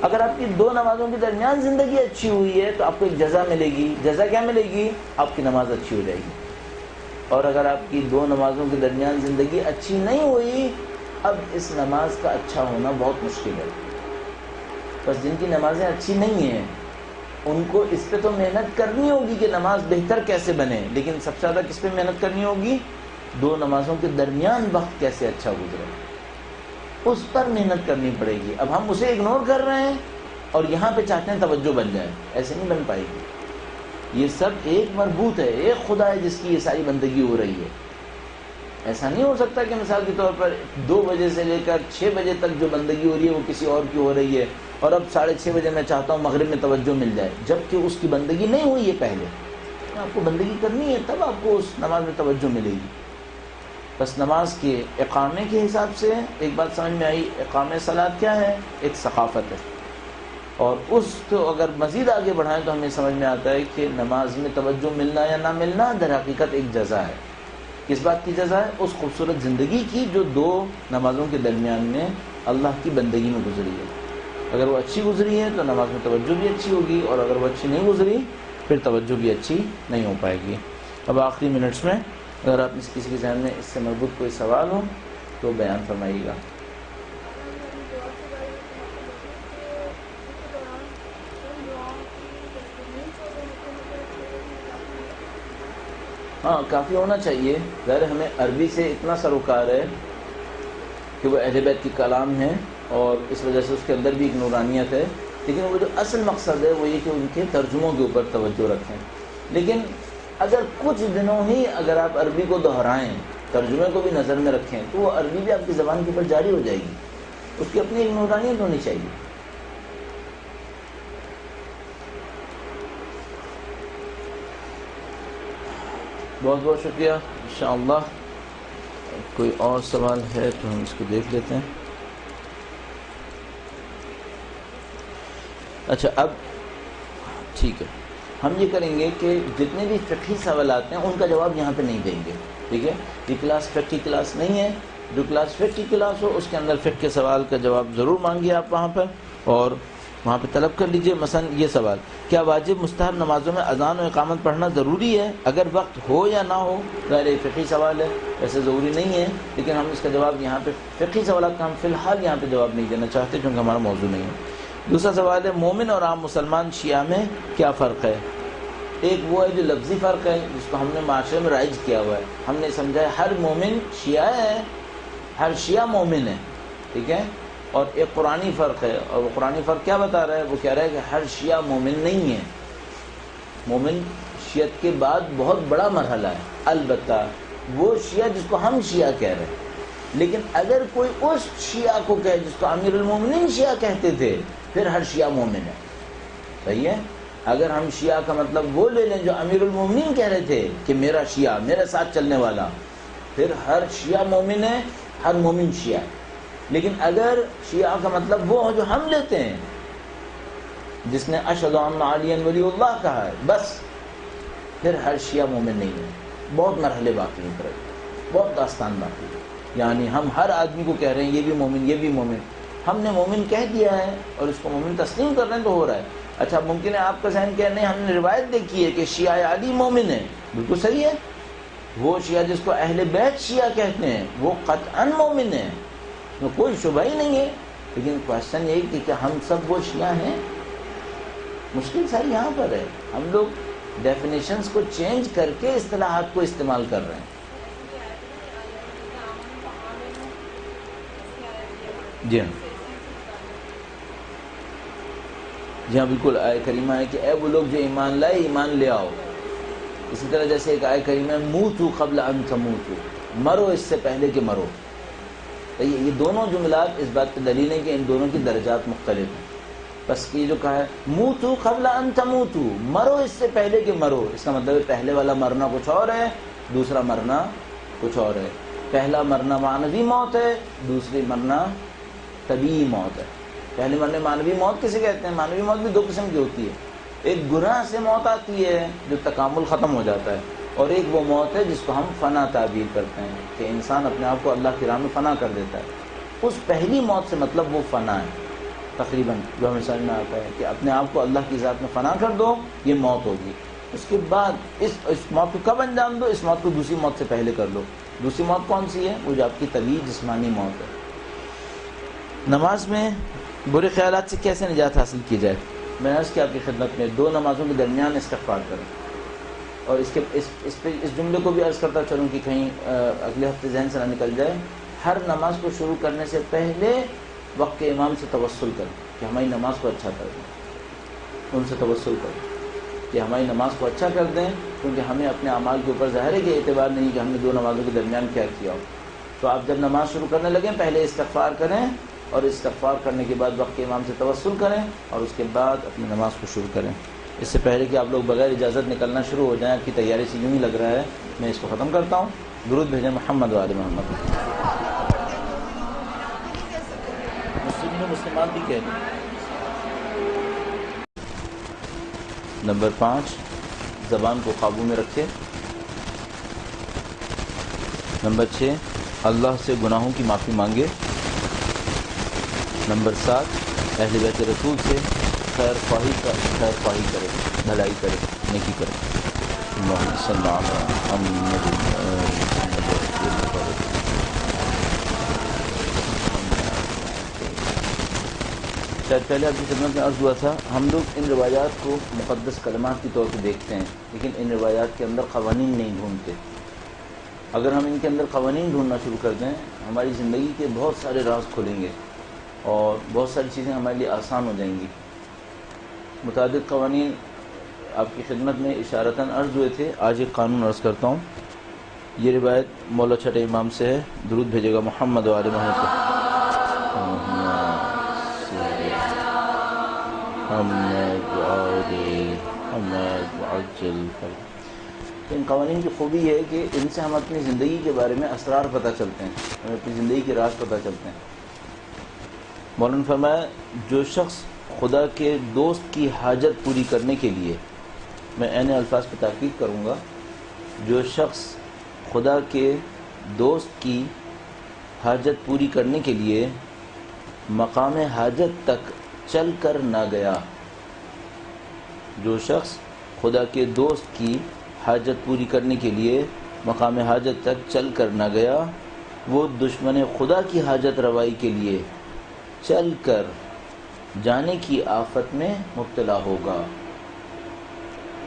اگر آپ کی 2 نمازوں کے درمیان زندگی اچھی ہوئی ہے تو آپ کو ایک جزا ملے گی۔ جزا کیا ملے گی؟ آپ کی نماز اچھی ہو جائے گی۔ اور اگر آپ کی 2 نمازوں کے درمیان زندگی اچھی نہیں ہوئی، اب اس نماز کا اچھا ہونا بہت مشکل ہے۔ بس جن کی نمازیں اچھی نہیں ہیں ان کو اس پہ تو محنت کرنی ہوگی کہ نماز بہتر کیسے بنے، لیکن سب سے زیادہ کس پہ محنت کرنی ہوگی؟ 2 نمازوں کے درمیان وقت کیسے اچھا گزرے، اس پر محنت کرنی پڑے گی۔ اب ہم اسے اگنور کر رہے ہیں اور یہاں پہ چاہتے ہیں توجہ بن جائے، ایسے نہیں بن پائے گی۔ یہ سب ایک مربوط ہے، ایک خدا ہے جس کی یہ ساری بندگی ہو رہی ہے۔ ایسا نہیں ہو سکتا کہ مثال کے طور پر 2 بجے سے لے کر 6 بجے تک جو بندگی ہو رہی ہے وہ کسی اور کی ہو رہی ہے اور اب 6:30 بجے میں چاہتا ہوں مغرب میں توجہ مل جائے، جبکہ اس کی بندگی نہیں ہوئی ہے پہلے۔ آپ کو بندگی کرنی ہے تب آپ کو اس نماز میں توجہ ملے گی۔ بس نماز کے اقامے کے حساب سے ایک بات سمجھ میں آئی، اقامہ صلاۃ کیا ہے؟ ایک ثقافت ہے، اور اس کو اگر مزید آگے بڑھائیں تو ہمیں سمجھ میں آتا ہے کہ نماز میں توجہ ملنا یا نہ ملنا در حقیقت ایک جزا ہے۔ کس بات کی جزا ہے؟ اس خوبصورت زندگی کی جو 2 نمازوں کے درمیان میں اللہ کی بندگی میں گزری ہے۔ اگر وہ اچھی گزری ہے تو نماز میں توجہ بھی اچھی ہوگی، اور اگر وہ اچھی نہیں گزری پھر توجہ بھی اچھی نہیں ہو پائے گی۔ اب آخری منٹس میں اگر آپ کسی کے ذہن میں اس سے مربوط کوئی سوال ہو تو بیان فرمائیے گا۔ ہاں کافی ہونا چاہیے، ظاہر ہمیں عربی سے اتنا سروکار ہے کہ وہ اہل بیت کی کلام ہے اور اس وجہ سے اس کے اندر بھی ایک نورانیت ہے، لیکن وہ جو اصل مقصد ہے وہ یہ کہ ان کے ترجموں کے اوپر توجہ رکھیں۔ لیکن اگر کچھ دنوں ہی اگر آپ عربی کو دہرائیں، ترجمے کو بھی نظر میں رکھیں تو وہ عربی بھی آپ کی زبان کے اوپر جاری ہو جائے گی، اس کی اپنی ایک نورانیت ہونی چاہیے۔ بہت بہت شکریہ۔ انشاءاللہ کوئی اور سوال ہے تو ہم اس کو دیکھ لیتے ہیں۔ اچھا اب ٹھیک ہے، ہم یہ کریں گے کہ جتنے بھی فقہی سوالات ہیں ان کا جواب یہاں پہ نہیں دیں گے، ٹھیک ہے؟ یہ کلاس فقہ کی کلاس نہیں ہے، جو کلاس فقہ کی کلاس ہو اس کے اندر فقہ کے سوال کا جواب ضرور مانگیے آپ وہاں پر، اور وہاں پہ طلب کر لیجئے۔ مثلا یہ سوال، کیا واجب مستحب نمازوں میں اذان و اقامت پڑھنا ضروری ہے اگر وقت ہو یا نہ ہو؟ ظاہر فقہی سوال ہے، ویسے ضروری نہیں ہے، لیکن ہم اس کا جواب یہاں پہ فقہی سوالات کا ہم فی الحال یہاں پہ جواب نہیں دینا چاہتے کیونکہ ہمارا موضوع نہیں ہے۔ دوسرا سوال ہے، مومن اور عام مسلمان شیعہ میں کیا فرق ہے؟ ایک وہ ہے جو لفظی فرق ہے جس کو ہم نے معاشرے میں رائج کیا ہوا ہے، ہم نے سمجھا ہے ہر مومن شیعہ ہے، ہر شیعہ مومن ہے، ٹھیک ہے؟ اور ایک قرآنی فرق ہے، اور وہ قرآنی فرق کیا بتا رہا ہے؟ وہ کہہ رہا ہے کہ ہر شیعہ مومن نہیں ہے، مومن شیعت کے بعد بہت بڑا مرحلہ ہے، البتہ وہ شیعہ جس کو ہم شیعہ کہہ رہے ہیں، لیکن اگر کوئی اس شیعہ کو کہے جس کو امیر المومنین شیعہ کہتے تھے پھر ہر شیعہ مومن ہے، صحیح ہے؟ اگر ہم شیعہ کا مطلب وہ لے لیں جو امیر المومنین کہہ رہے تھے کہ میرا شیعہ میرے ساتھ چلنے والا، پھر ہر شیعہ مومن ہے، ہر مومن شیعہ ہے۔ لیکن اگر شیعہ کا مطلب وہ ہو جو ہم لیتے ہیں، جس نے اشہد ان علی ولی اللہ کہا ہے بس پھر ہر شیعہ مومن نہیں ہے. بہت مرحلے باقی ہیں، بہت داستان باقی ہے. یعنی ہم ہر آدمی کو کہہ رہے ہیں یہ بھی مومن، یہ بھی مومن. ہم نے مومن کہہ دیا ہے اور اس کو مومن تسلیم کر رہے ہیں تو ہو رہا ہے. اچھا ممکن ہے آپ کا ذہن کہ نہیں ہم نے روایت دیکھی ہے کہ شیعہ علی مومن ہے. بالکل صحیح ہے. وہ شیعہ جس کو اہل بیت شیعہ کہتے ہیں وہ قطعاً مومن ہے، تو کوئی شبہ ہی نہیں ہے. لیکن کوشچن یہی کہ کیا ہم سب وہ شیعہ ہیں؟ مشکل ساری یہاں پر ہے. ہم لوگ ڈیفینیشنز کو چینج کر کے اصطلاحات کو استعمال کر رہے ہیں. جی ہاں، جی ہاں بالکل. آیہ کریمہ ہے کہ اے وہ لوگ جو ایمان لائے ایمان لے آؤ. اسی طرح جیسے ایک آیہ کریمہ ہے موتو قبل ان تموتو، مرو اس سے پہلے کہ مرو. یہ دونوں جملات اس بات پہ دلیل ہے کہ ان دونوں کی درجات مختلف ہیں. بس یہ جو کہا ہے موتو قبل ان تموتو، مرو اس سے پہلے کہ مرو، اس کا مطلب ہے پہلے والا مرنا کچھ اور ہے، دوسرا مرنا کچھ اور ہے. پہلا مرنا معنوی موت ہے، دوسری مرنا طبیعی موت ہے. پہلے مرنے معنوی موت کسے کہتے ہیں؟ معنوی موت بھی دو قسم کی ہوتی ہے. ایک گناہ سے موت آتی ہے جو تکامل ختم ہو جاتا ہے، اور ایک وہ موت ہے جس کو ہم فنا تعبیر کرتے ہیں کہ انسان اپنے آپ کو اللہ کی راہ میں فنا کر دیتا ہے. اس پہلی موت سے مطلب وہ فنا ہے تقریباً، جو ہمیں سمجھ میں آتا ہے کہ اپنے آپ کو اللہ کی ذات میں فنا کر دو، یہ موت ہوگی. اس کے بعد اس موت کو کب انجام دو؟ اس موت کو دوسری موت سے پہلے کر لو. دوسری موت کون سی ہے؟ وہ جو آپ کی طبیعی جسمانی موت ہے. نماز میں برے خیالات سے کیسے نجات حاصل کی جائے؟ میں نے عرض کیا آپ کی خدمت میں، دو نمازوں کے درمیان استغفار کریں. اور اس جملے کو بھی عرض کرتا چلوں کہ کہیں اگلے ہفتے ذہن سے نہ نکل جائے. ہر نماز کو شروع کرنے سے پہلے وقت کے امام سے توسل کریں کہ ہماری نماز کو اچھا کر دیں. ان سے توسل کریں کہ ہماری نماز کو اچھا کر دیں، کیونکہ ہمیں اپنے اعمال کے اوپر ظاہر ہے کہ اعتبار نہیں کہ ہم نے دو نمازوں کے درمیان کیا کیا ہو. تو آپ جب نماز شروع کرنے لگیں پہلے استغفار کریں، اور استغفار کرنے کے بعد وقت کے امام سے توسل کریں، اور اس کے بعد اپنی نماز کو شروع کریں. اس سے پہلے کہ آپ لوگ بغیر اجازت نکلنا شروع ہو جائیں، آپ کی تیاری سے یوں ہی لگ رہا ہے، میں اس کو ختم کرتا ہوں. درود بھیجیں محمد و آل محمد. مسلمین و مسلمات بھی کہہ دیں. نمبر 5، زبان کو قابو میں رکھے. نمبر 6، اللہ سے گناہوں کی معافی مانگے. نمبر 7، اہل بیت رسول سے خیر خواہی کرے، بھلائی کرے، نیکی کرے. اللہم صلی علی محمد. شاید پہلے آپ کی خدمت میں عرض ہوا تھا، ہم لوگ ان روایات کو مقدس کلمات کے طور پہ دیکھتے ہیں، لیکن ان روایات کے اندر قوانین نہیں ڈھونڈتے. اگر ہم ان کے اندر قوانین ڈھونڈنا شروع کر دیں، ہماری زندگی کے بہت سارے راز کھلیں گے اور بہت ساری چیزیں ہمارے لیے آسان ہو جائیں گی. متعدد قوانین آپ کی خدمت میں اشارتاً عرض ہوئے تھے. آج ایک قانون عرض کرتا ہوں. یہ روایت مولا چھٹے امام سے ہے. درود بھیجے گا محمد و آل محمد. ان قوانین کی خوبی ہے کہ ان سے ہم اپنی زندگی کے بارے میں اسرار پتہ چلتے ہیں، ہمیں اپنی زندگی کے راز پتہ چلتے ہیں. مولانا فرمایا جو شخص خدا کے دوست کی حاجت پوری کرنے کے لیے، میں عین الفاظ پہ تاکید کروں گا، جو شخص خدا کے دوست کی حاجت پوری کرنے کے لیے مقام حاجت تک چل کر نہ گیا، جو شخص خدا کے دوست کی حاجت پوری کرنے کے لیے مقام حاجت تک چل کر نہ گیا، وہ دشمن خدا کی حاجت روائی کے لیے چل کر جانے کی آفت میں مبتلا ہوگا.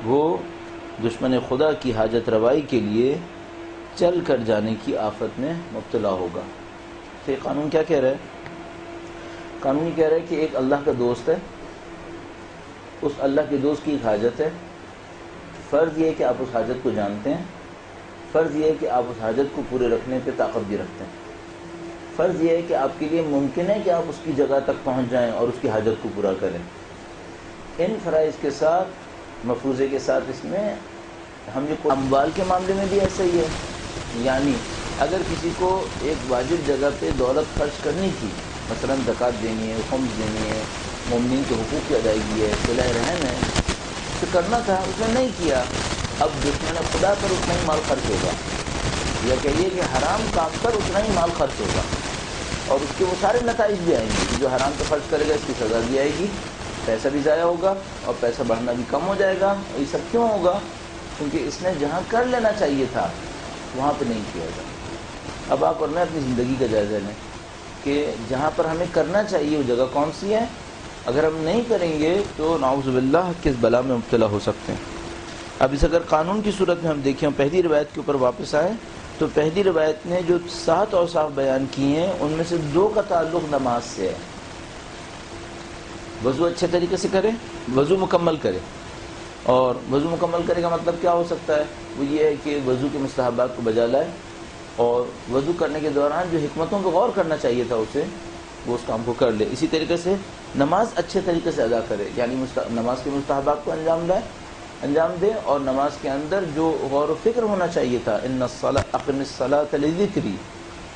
وہ دشمن خدا کی حاجت روائی کے لیے چل کر جانے کی آفت میں مبتلا ہوگا. تو یہ قانون کیا کہہ رہا ہے؟ قانون یہ کہہ رہا ہے کہ ایک اللہ کا دوست ہے، اس اللہ کے دوست کی ایک حاجت ہے. فرض یہ ہے کہ آپ اس حاجت کو جانتے ہیں، فرض یہ ہے کہ آپ اس حاجت کو پورے رکھنے پہ طاقت بھی رکھتے ہیں، فرض یہ ہے کہ آپ کے لیے ممکن ہے کہ آپ اس کی جگہ تک پہنچ جائیں اور اس کی حاجت کو پورا کریں. ان فرائض کے ساتھ، مفروضے کے ساتھ، اس میں ہم یہ اموال کے معاملے میں بھی ایسا ہی ہے. یعنی اگر کسی کو ایک واجب جگہ پہ دولت خرچ کرنی تھی مثلا زکوٰۃ دینی ہے، خمس دینی ہے، مومنین کے حقوق کی ادائیگی ہے، صلہ رحم ہے، اسے کرنا تھا، اس نے نہیں کیا، اب دشمن خدا پر اتنا ہی مال خرچ ہوگا، یا کہیے کہ حرام کام پر اتنا ہی مال خرچ ہوگا، اور اس کے وہ سارے نتائج بھی آئیں گے. جو حرام پہ خرچ کرے گا اس کی سزا بھی آئے گی، پیسہ بھی ضائع ہوگا اور پیسہ بڑھنا بھی کم ہو جائے گا. یہ سب کیوں ہوگا؟ کیونکہ اس نے جہاں کر لینا چاہیے تھا وہاں پہ نہیں کیا گا. اب آپ اور میں اپنی زندگی کا جائزہ لیں کہ جہاں پر ہمیں کرنا چاہیے وہ جگہ کون سی ہے. اگر ہم نہیں کریں گے تو نعوذ باللہ کس بلا میں مبتلا ہو سکتے ہیں. اب اس اگر قانون کی صورت میں ہم دیکھیں، پہلی روایت کے اوپر واپس آئے تو پہلی روایت نے جو 7 اوصاف بیان کی ہیں ان میں سے 2 کا تعلق نماز سے ہے. وضو اچھے طریقے سے کرے، وضو مکمل کرے. اور وضو مکمل کرے کا مطلب کیا ہو سکتا ہے؟ وہ یہ ہے کہ وضو کے مستحبات کو بجا لائے اور وضو کرنے کے دوران جو حکمتوں پہ غور کرنا چاہیے تھا اسے، وہ اس کام کو کر لے. اسی طریقے سے نماز اچھے طریقے سے ادا کرے، یعنی نماز کے مستحبات کو انجام دے، اور نماز کے اندر جو غور و فکر ہونا چاہیے تھا، ان اقم الصلاۃ لذکری،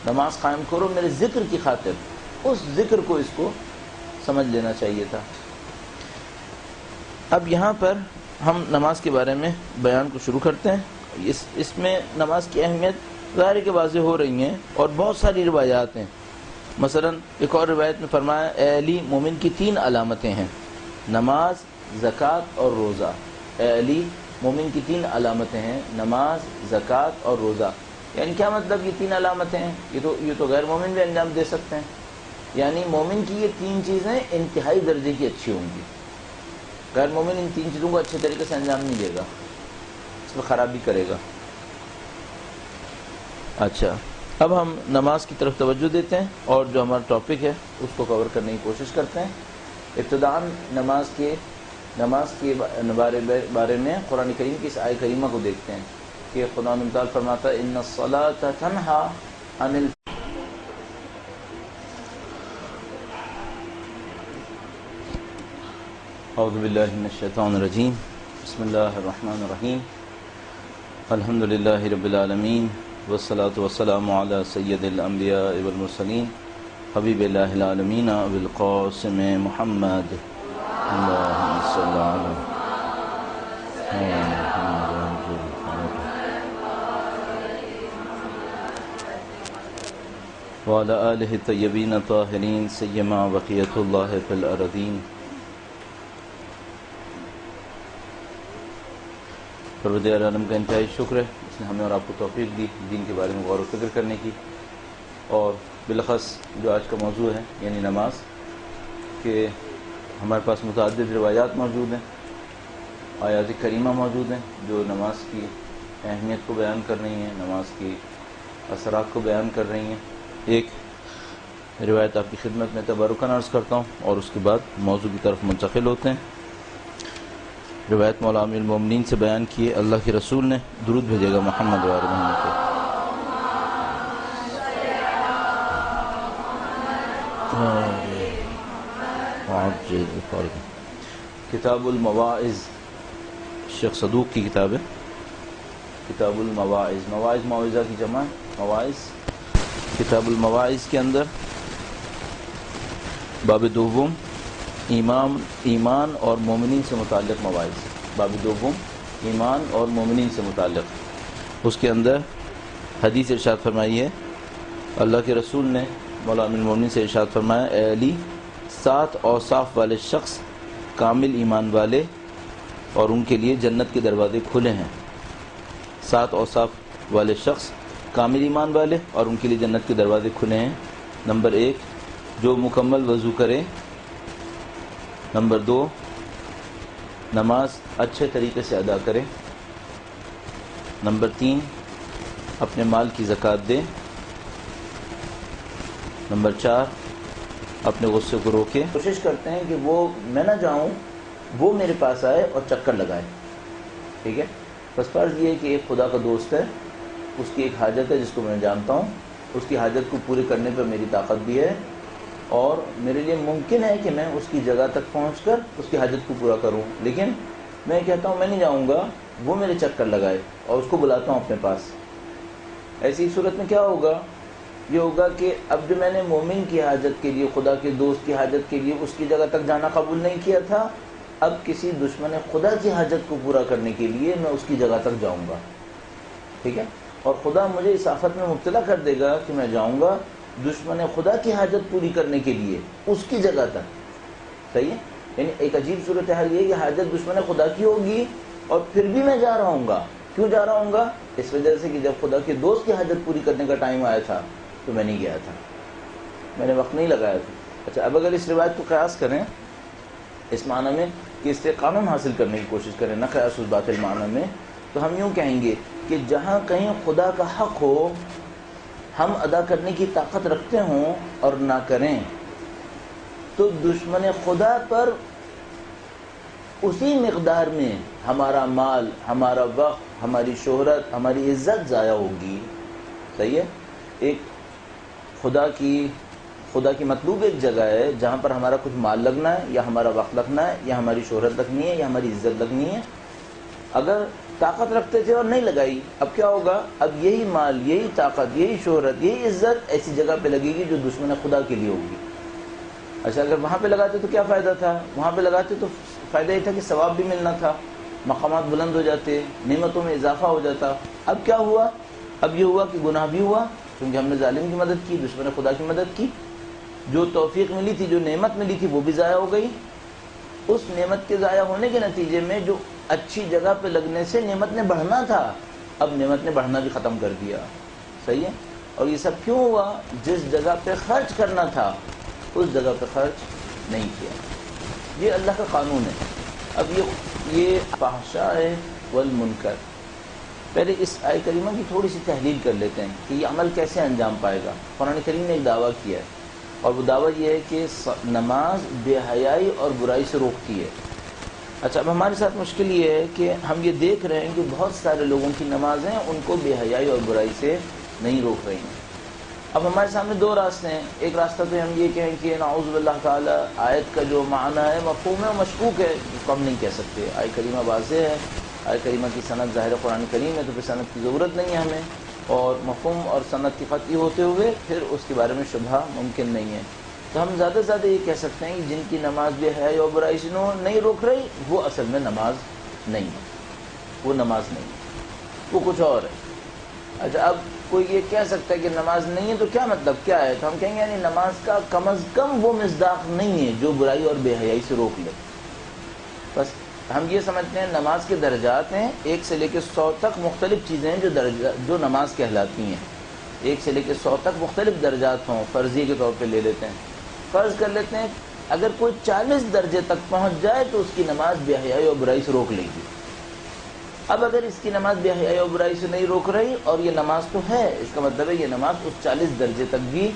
نماز قائم کرو میرے ذکر کی خاطر، اس ذکر کو اس کو سمجھ لینا چاہیے تھا. اب یہاں پر ہم نماز کے بارے میں بیان کو شروع کرتے ہیں. اس میں نماز کی اہمیت ظاہر کے واضح ہو رہی ہیں اور بہت ساری روایات ہیں. مثلا ایک اور روایت میں فرمایا، اے علی مومن کی 3 علامتیں ہیں، نماز، زکوٰۃ اور روزہ. اے علی مومن کی 3 علامتیں ہیں، نماز، زکوٰۃ اور روزہ. یعنی کیا مطلب؟ یہ 3 علامتیں ہیں، یہ تو غیر مومن بھی انجام دے سکتے ہیں. یعنی مومن کی یہ 3 چیزیں انتہائی درجے کی اچھی ہوں گی. غیر مومن ان 3 چیزوں کو اچھے طریقے سے انجام نہیں دے گا، اس میں خرابی کرے گا. اچھا، اب ہم نماز کی طرف توجہ دیتے ہیں اور جو ہمارا ٹاپک ہے اس کو کور کرنے کی کوشش کرتے ہیں. ابتداءً نماز کے بارے میں قرآن کریم کی اس آیت کریمہ کو دیکھتے ہیں کہ خدا تعالیٰ فرماتا ہے، ان الصلاۃ تنہا عن اعوذ باللہ من الشیطان الرجیم، بسم اللہ الرحمن الرحیم، الحمد للہ رب العالمین، والصلاة والسلام علی سید الانبیاء والمرسلین، حبیب اللہ العالمین ابوالقاسم محمد، اللہم صلی علی وعلی آلہ الطیبین الطاہرین، سیما بقیۃ اللہ فی الارضین. پروردگار عالم کا انتہائی شکر ہے، اس نے ہمیں اور آپ کو توفیق دی دین کے بارے میں غور و فکر کرنے کی. اور بالاخص جو آج کا موضوع ہے یعنی نماز، کہ ہمارے پاس متعدد روایات موجود ہیں، آیات کریمہ موجود ہیں جو نماز کی اہمیت کو بیان کر رہی ہیں، نماز کی اثرات کو بیان کر رہی ہیں. ایک روایت آپ کی خدمت میں تبرکاً عرض کرتا ہوں اور اس کے بعد موضوع کی طرف منتقل ہوتے ہیں. روایت مولا امیر المومنین سے بیان کیے، اللہ کے رسول نے درود بھیجے گا محمد وآل محمد پہ. کتاب المواعظ، شیخ صدوق کی کتاب ہے، کتاب المواعظ. مواعظ موعظہ کی جمع ہے، مواعظ. کتاب المواعظ کے اندر باب دوم، ایمان اور مومنین سے متعلق مواعظ. باب دوم، ایمان اور مومنین سے متعلق. اس کے اندر حدیث ارشاد فرمائی ہے، اللہ کے رسول نے مولا امیر المومنین سے ارشاد فرمایا، اے علی 7 اوصاف والے شخص کامل ایمان والے اور ان کے لیے جنت کے دروازے کھلے ہیں. 7 اوصاف والے شخص کامل ایمان والے اور ان کے لیے جنت کے دروازے کھلے ہیں. نمبر 1، جو مکمل وضو کرے. نمبر 2، نماز اچھے طریقے سے ادا کرے. نمبر 3، اپنے مال کی زکوٰۃ دے. نمبر 4، اپنے غصے کو روکے. کوشش کرتے ہیں کہ وہ میں نہ جاؤں، وہ میرے پاس آئے اور چکر لگائے. ٹھیک ہے، بس فرض یہ ہے کہ ایک خدا کا دوست ہے، اس کی ایک حاجت ہے جس کو میں جانتا ہوں، اس کی حاجت کو پورے کرنے پر میری طاقت بھی ہے اور میرے لیے ممکن ہے کہ میں اس کی جگہ تک پہنچ کر اس کی حاجت کو پورا کروں، لیکن میں کہتا ہوں میں نہیں جاؤں گا، وہ میرے چکر لگائے اور اس کو بلاتا ہوں اپنے پاس. ایسی صورت میں کیا ہوگا یہ ہوگا کہ اب جو میں نے مومن کی حاجت کے لیے، خدا کے دوست کی حاجت کے لیے اس کی جگہ تک جانا قبول نہیں کیا تھا، اب کسی دشمن خدا کی حاجت کو پورا کرنے کے لیے میں اس کی جگہ تک جاؤں گا. ٹھیک ہے؟ اور خدا مجھے اس آفت میں مبتلا کر دے گا کہ میں جاؤں گا دشمن خدا کی حاجت پوری کرنے کے لیے اس کی جگہ تک. صحیح ہے؟ یعنی ایک عجیب صورتحال یہ کہ حاجت دشمن خدا کی ہوگی اور پھر بھی میں جا رہا ہوں گا. کیوں جا رہا ہوں گا؟ اس وجہ سے کہ جب خدا کے دوست کی حاجت پوری کرنے کا ٹائم آیا تھا تو میں نہیں گیا تھا، میں نے وقت نہیں لگایا تھا. اچھا، اب اگر اس روایت کو قیاس کریں اس معنی میں کہ اس سے قانون حاصل کرنے کی کوشش کریں، نہ قیاس اس باطل معنی میں، تو ہم یوں کہیں گے کہ جہاں کہیں خدا کا حق ہو ہم ادا کرنے کی طاقت رکھتے ہوں اور نہ کریں، تو دشمن خدا پر اسی مقدار میں ہمارا مال، ہمارا وقت، ہماری شہرت، ہماری عزت ضائع ہوگی. صحیح ہے؟ ایک خدا کی مطلوب ایک جگہ ہے جہاں پر ہمارا کچھ مال لگنا ہے یا ہمارا وقت لگنا ہے یا ہماری شہرت لگنی ہے یا ہماری عزت لگنی ہے. اگر طاقت رکھتے تھے اور نہیں لگائی، اب کیا ہوگا؟ اب یہی مال، یہی طاقت، یہی شہرت، یہی عزت ایسی جگہ پہ لگے گی جو دشمن خدا کے لیے ہوگی. اچھا، اگر وہاں پہ لگاتے تو کیا فائدہ تھا؟ وہاں پہ لگاتے تو فائدہ یہ تھا کہ ثواب بھی ملنا تھا، مقامات بلند ہو جاتے، نعمتوں میں اضافہ ہو جاتا. اب کیا ہوا؟ اب یہ ہوا کہ گناہ بھی ہوا کیونکہ ہم نے ظالم کی مدد کی، دشمن خدا کی مدد کی. جو توفیق ملی تھی، جو نعمت ملی تھی، وہ بھی ضائع ہو گئی. اس نعمت کے ضائع ہونے کے نتیجے میں جو اچھی جگہ پہ لگنے سے نعمت نے بڑھنا تھا، اب نعمت نے بڑھنا بھی ختم کر دیا. صحیح ہے؟ اور یہ سب کیوں ہوا؟ جس جگہ پہ خرچ کرنا تھا اس جگہ پہ خرچ نہیں کیا. یہ اللہ کا قانون ہے. اب یہ فحشاء والمنکر، پہلے اس آیہ کریمہ کی تھوڑی سی تحلیل کر لیتے ہیں کہ یہ عمل کیسے انجام پائے گا. قرآن کریم نے ایک دعویٰ کیا ہے اور وہ دعویٰ یہ ہے کہ نماز بے حیائی اور برائی سے روکتی ہے. اچھا، اب ہمارے ساتھ مشکل یہ ہے کہ ہم یہ دیکھ رہے ہیں کہ بہت سارے لوگوں کی نمازیں ان کو بے حیائی اور برائی سے نہیں روک رہی ہیں. اب ہمارے سامنے دو راستے ہیں. ایک راستہ تو ہم یہ کہیں کہ نعوذ باللہ تعالی آیت کا جو معنی ہے مفہوم ہے و مشکوک ہے، اس کو ہم نہیں کہہ سکتے. آیہ کریمہ واضح ہے، آیہ کریمہ کی سند ظاہر قرآن کریم ہے، تو پھر سند کی ضرورت نہیں ہے ہمیں، اور مفہوم اور سند کی قطعی ہوتے ہوئے پھر اس کے بارے میں شبہ ممکن نہیں ہے. تو ہم زیادہ سے زیادہ یہ کہہ سکتے ہیں کہ جن کی نماز بے حیائی اور برائی سے نہیں روک رہی وہ اصل میں نماز نہیں ہے، وہ نماز نہیں ہے، وہ کچھ اور ہے. اچھا، اب کوئی یہ کہہ سکتا ہے کہ نماز نہیں ہے تو کیا مطلب کیا ہے؟ تو ہم کہیں گے یعنی نماز کا کم از کم وہ مصداق نہیں ہے جو برائی اور بے حیائی سے روک لے. بس ہم یہ سمجھتے ہیں نماز کے درجات ہیں، 1 سے لے کے 100 تک مختلف چیزیں ہیں جو نماز کہلاتی ہیں. 1 سے لے کے 100 تک مختلف درجات ہوں، فرضیے کے طور پہ لے لیتے ہیں. فرض کر لیتے ہیں اگر کوئی 40 درجے تک پہنچ جائے تو اس کی نماز بے حیائی اور برائی سے روک لے گی. اب اگر اس کی نماز بے حیائی اور برائی سے نہیں روک رہی اور یہ نماز تو ہے، اس کا مطلب ہے یہ نماز اس 40 درجے تک بھی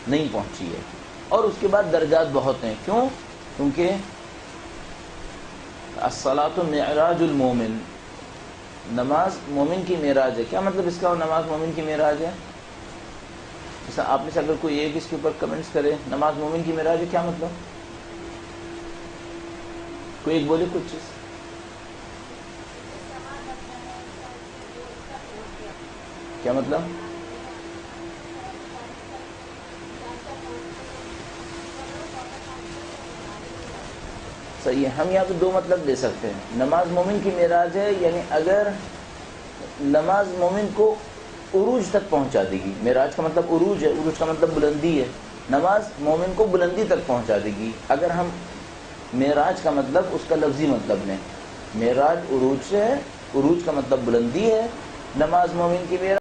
نہیں پہنچی ہے. اور اس کے بعد درجات بہت ہیں. کیوں؟ کیونکہ الصلاۃ معراج المومن، نماز مومن کی معراج ہے. کیا مطلب اس کا؟ نماز مومن کی معراج ہے. جیسا آپ میں سے اگر کوئی ایک اس کے اوپر کمنٹس کرے، نماز مومن کی معراج ہے، کیا مطلب؟ کوئی ایک بولے کچھ چیز. کیا مطلب؟ صحیح ہے. ہم یہاں پہ دو مطلب دے سکتے ہیں. نماز مومن کی معراج ہے یعنی اگر نماز مومن کو عروج تک پہنچا دے گی. معراج کا مطلب عروج ہے، عروج کا مطلب بلندی ہے. نماز مومن کو بلندی تک پہنچا دے گی. اگر ہم معراج کا مطلب اس کا لفظی مطلب لیں، معراج عروج سے ہے، عروج کا مطلب بلندی ہے، نماز مومن کی معراج